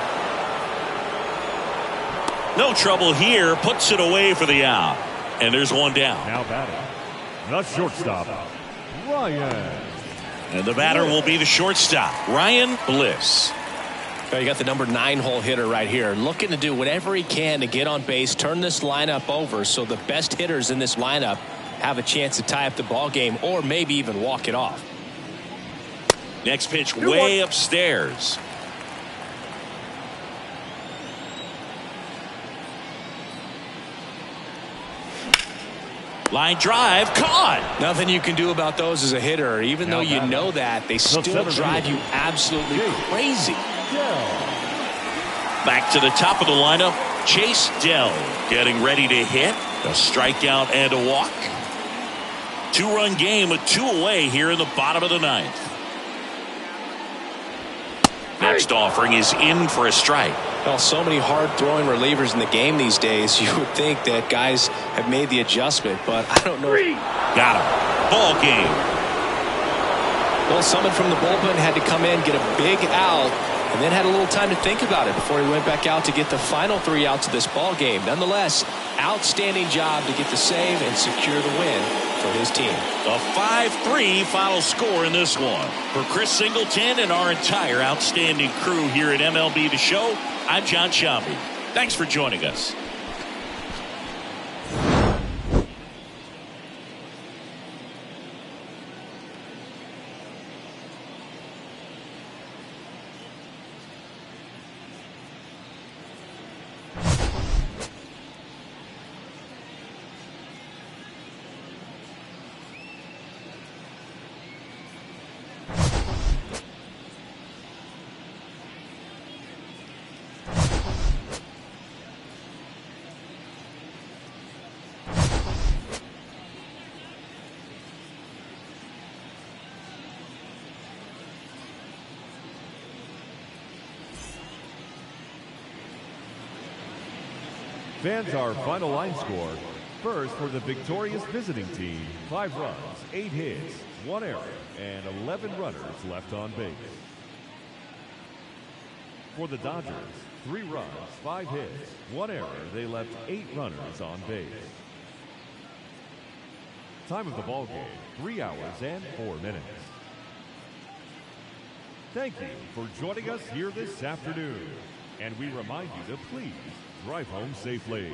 No trouble here. Puts it away for the out. And there's one down. Now batting, the shortstop, Ryan. And the batter will be the shortstop, Ryan Bliss. You got the number 9 hole hitter right here, looking to do whatever he can to get on base, turn this lineup over so the best hitters in this lineup have a chance to tie up the ball game or maybe even walk it off. Next pitch way upstairs. Line drive, caught. Nothing you can do about those as a hitter. Even though you know that, they still drive you absolutely crazy. Back to the top of the lineup, Chase Dell getting ready to hit. A strikeout and a walk. 2-run game with 2 away here in the bottom of the 9th. Next offering is in for a strike. Well, so many hard-throwing relievers in the game these days, you would think that guys have made the adjustment, but I don't know. Got him. Ball game. Well, someone from the bullpen had to come in, get a big out, and then had a little time to think about it before he went back out to get the final 3 outs of this ball game. Nonetheless, outstanding job to get the save and secure the win for his team. A 5-3 final score in this one. For Chris Singleton and our entire outstanding crew here at MLB The Show, I'm John Sciambi. Thanks for joining us. Fans, our final line score. First, for the victorious visiting team, 5 runs, 8 hits, 1 error, and 11 runners left on base. For the Dodgers, 3 runs, 5 hits, 1 error. They left 8 runners on base. Time of the ball game, 3 hours and 4 minutes. Thank you for joining us here this afternoon. And we remind you to please drive home safely.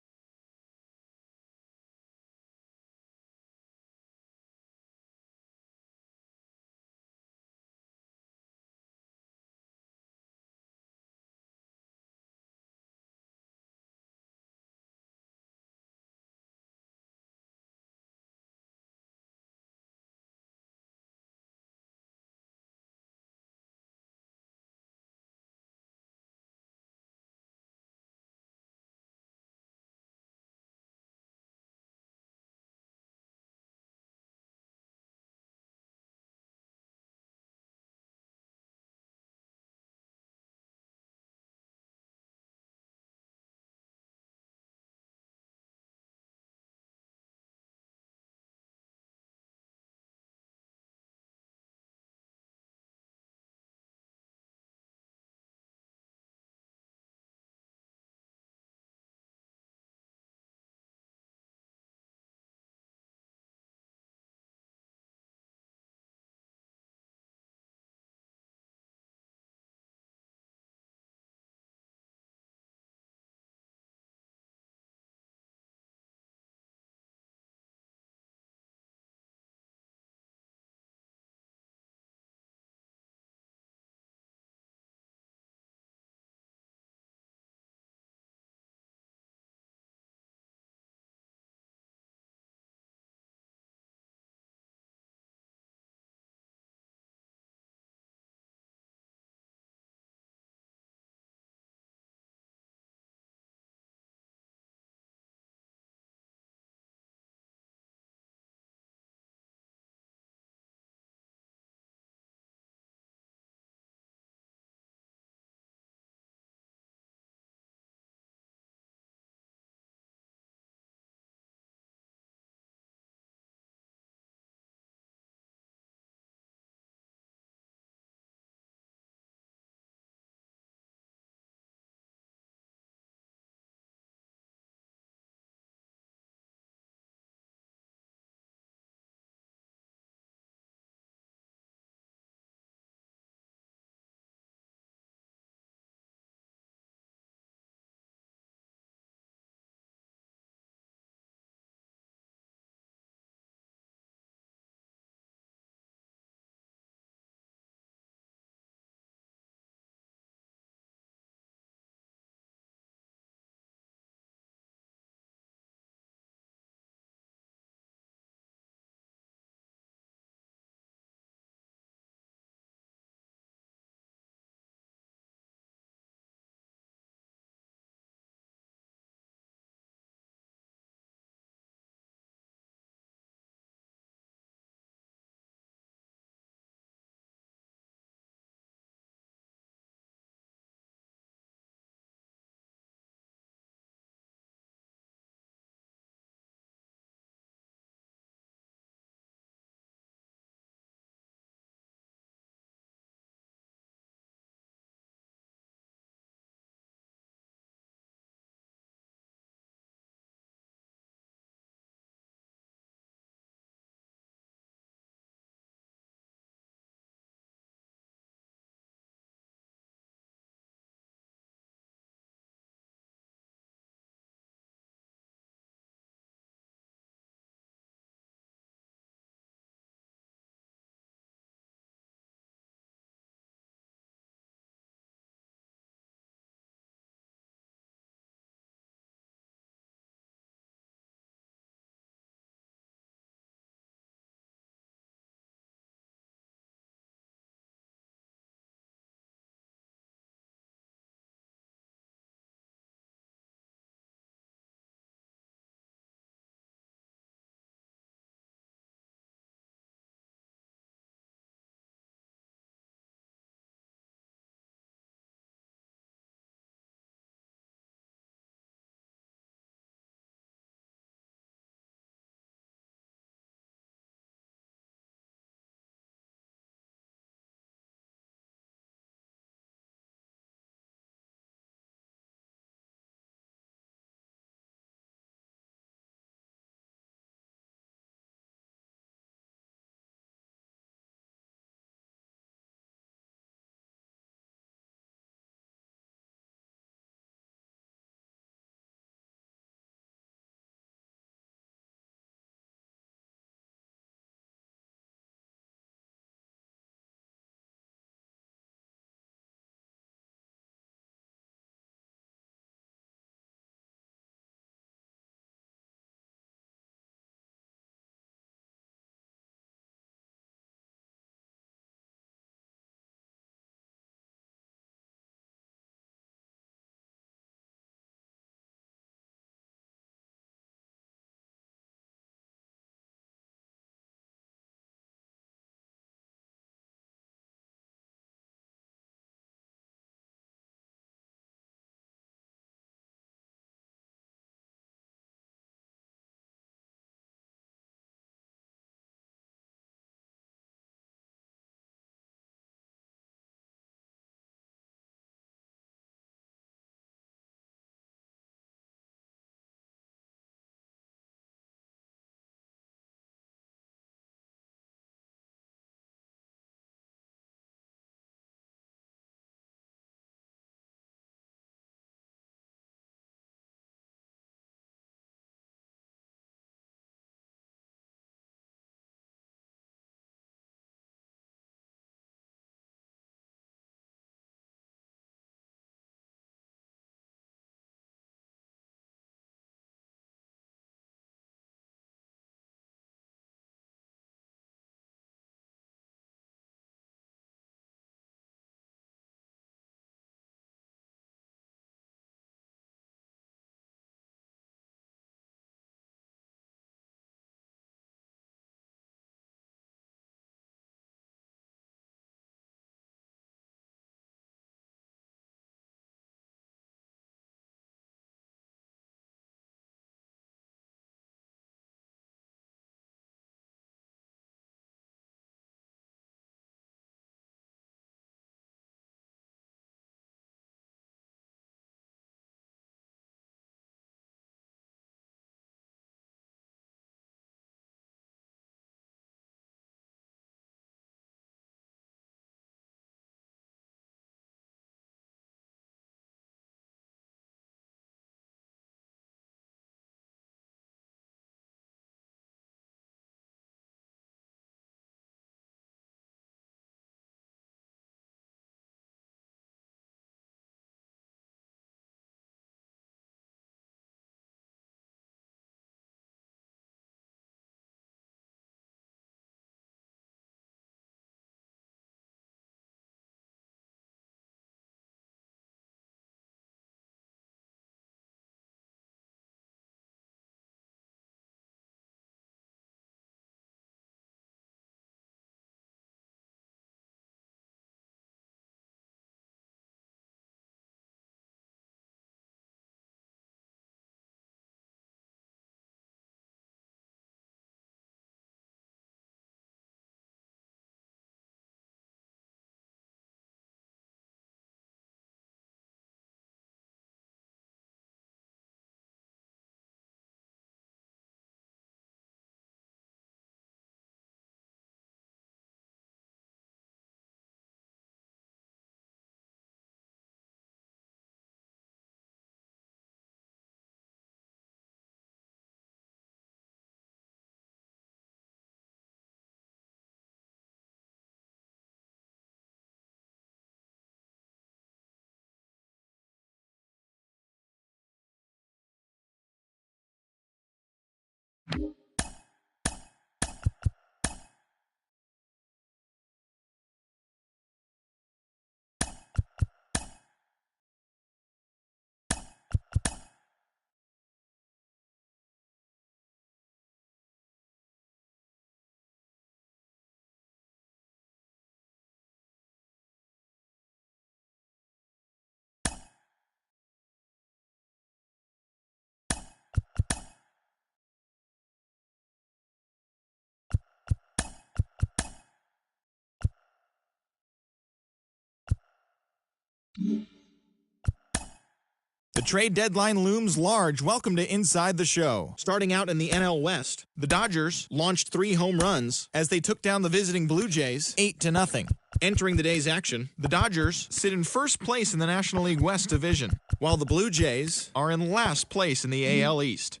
The trade deadline looms large. Welcome to Inside the Show. Starting out in the NL West, the Dodgers launched 3 home runs as they took down the visiting Blue Jays 8-0. Entering the day's action, the Dodgers sit in first place in the National League West Division, while the Blue Jays are in last place in the AL East.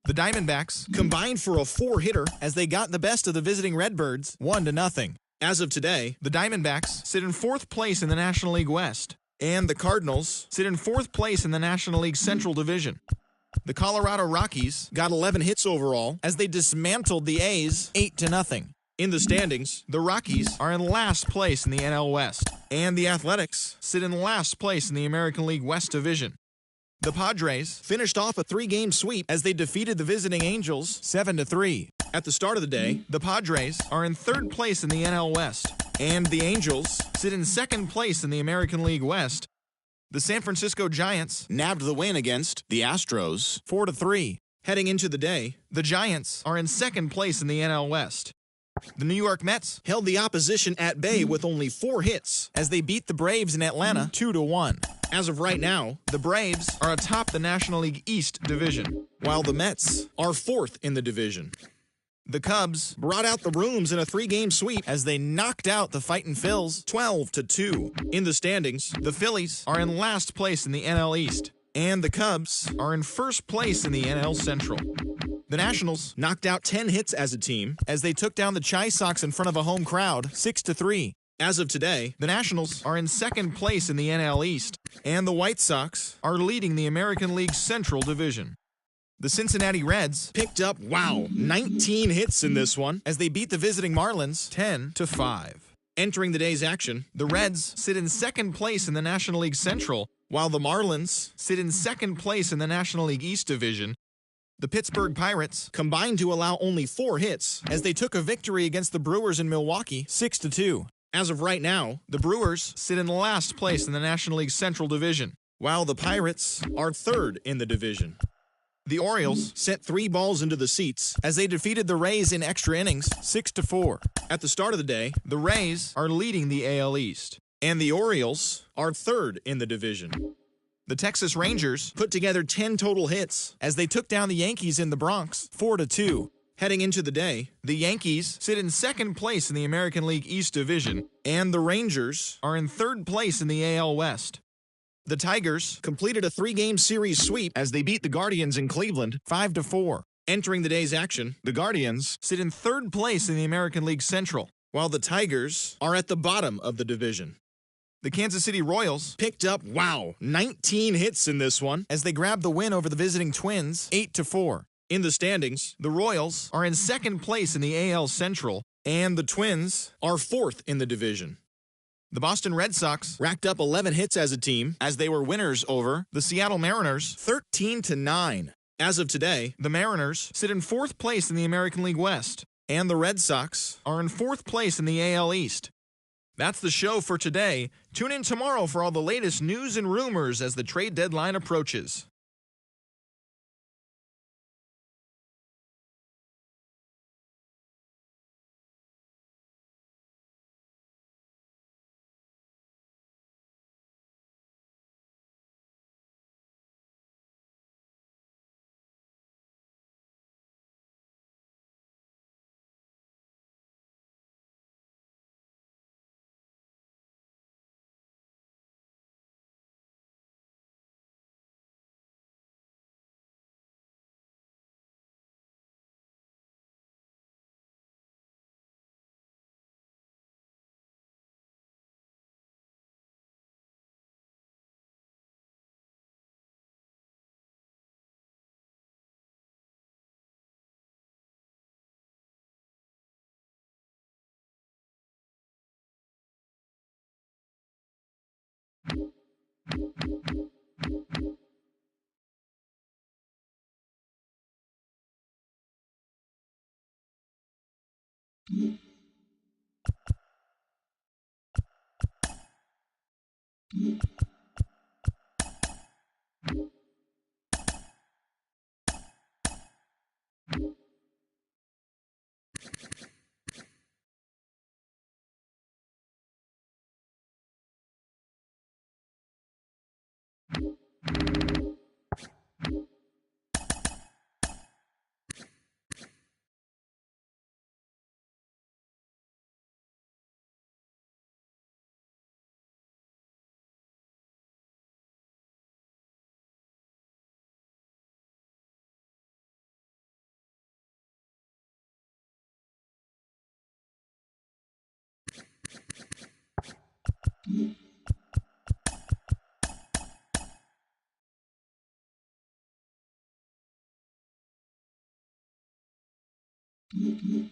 The Diamondbacks combined for a 4-hitter as they got the best of the visiting Redbirds 1-0. As of today, the Diamondbacks sit in fourth place in the National League West, and the Cardinals sit in fourth place in the National League Central Division. The Colorado Rockies got 11 hits overall as they dismantled the A's 8-0. In the standings, the Rockies are in last place in the NL West, and the Athletics sit in last place in the American League West Division. The Padres finished off a 3-game sweep as they defeated the visiting Angels 7-3. At the start of the day, the Padres are in third place in the NL West, and the Angels sit in second place in the American League West. The San Francisco Giants nabbed the win against the Astros 4-3. Heading into the day, the Giants are in second place in the NL West. The New York Mets held the opposition at bay with only 4 hits as they beat the Braves in Atlanta 2-1. As of right now, the Braves are atop the National League East Division, while the Mets are fourth in the division. The Cubs brought out the rooms in a 3-game sweep as they knocked out the Fightin' Phils 12-2. In the standings, the Phillies are in last place in the NL East, and the Cubs are in first place in the NL Central. The Nationals knocked out 10 hits as a team as they took down the Chi Sox in front of a home crowd 6-3. As of today, the Nationals are in second place in the NL East, and the White Sox are leading the American League Central Division. The Cincinnati Reds picked up, 19 hits in this one as they beat the visiting Marlins 10-5. Entering the day's action, the Reds sit in second place in the National League Central, while the Marlins sit in second place in the National League East Division. The Pittsburgh Pirates combined to allow only 4 hits as they took a victory against the Brewers in Milwaukee 6-2. As of right now, the Brewers sit in last place in the National League Central Division, while the Pirates are third in the division. The Orioles sent 3 balls into the seats as they defeated the Rays in extra innings 6-4. At the start of the day, the Rays are leading the AL East, and the Orioles are third in the division. The Texas Rangers put together 10 total hits as they took down the Yankees in the Bronx 4-2. Heading into the day, the Yankees sit in second place in the American League East Division, and the Rangers are in third place in the AL West. The Tigers completed a 3-game series sweep as they beat the Guardians in Cleveland 5-4. Entering the day's action, the Guardians sit in third place in the American League Central, while the Tigers are at the bottom of the division. The Kansas City Royals picked up, 19 hits in this one as they grabbed the win over the visiting Twins 8-4. In the standings, the Royals are in second place in the AL Central, and the Twins are fourth in the division. The Boston Red Sox racked up 11 hits as a team as they were winners over the Seattle Mariners 13-9. As of today, the Mariners sit in fourth place in the American League West, and the Red Sox are in fourth place in the AL East. That's the show for today. Tune in tomorrow for all the latest news and rumors as the trade deadline approaches. Mm-hmm.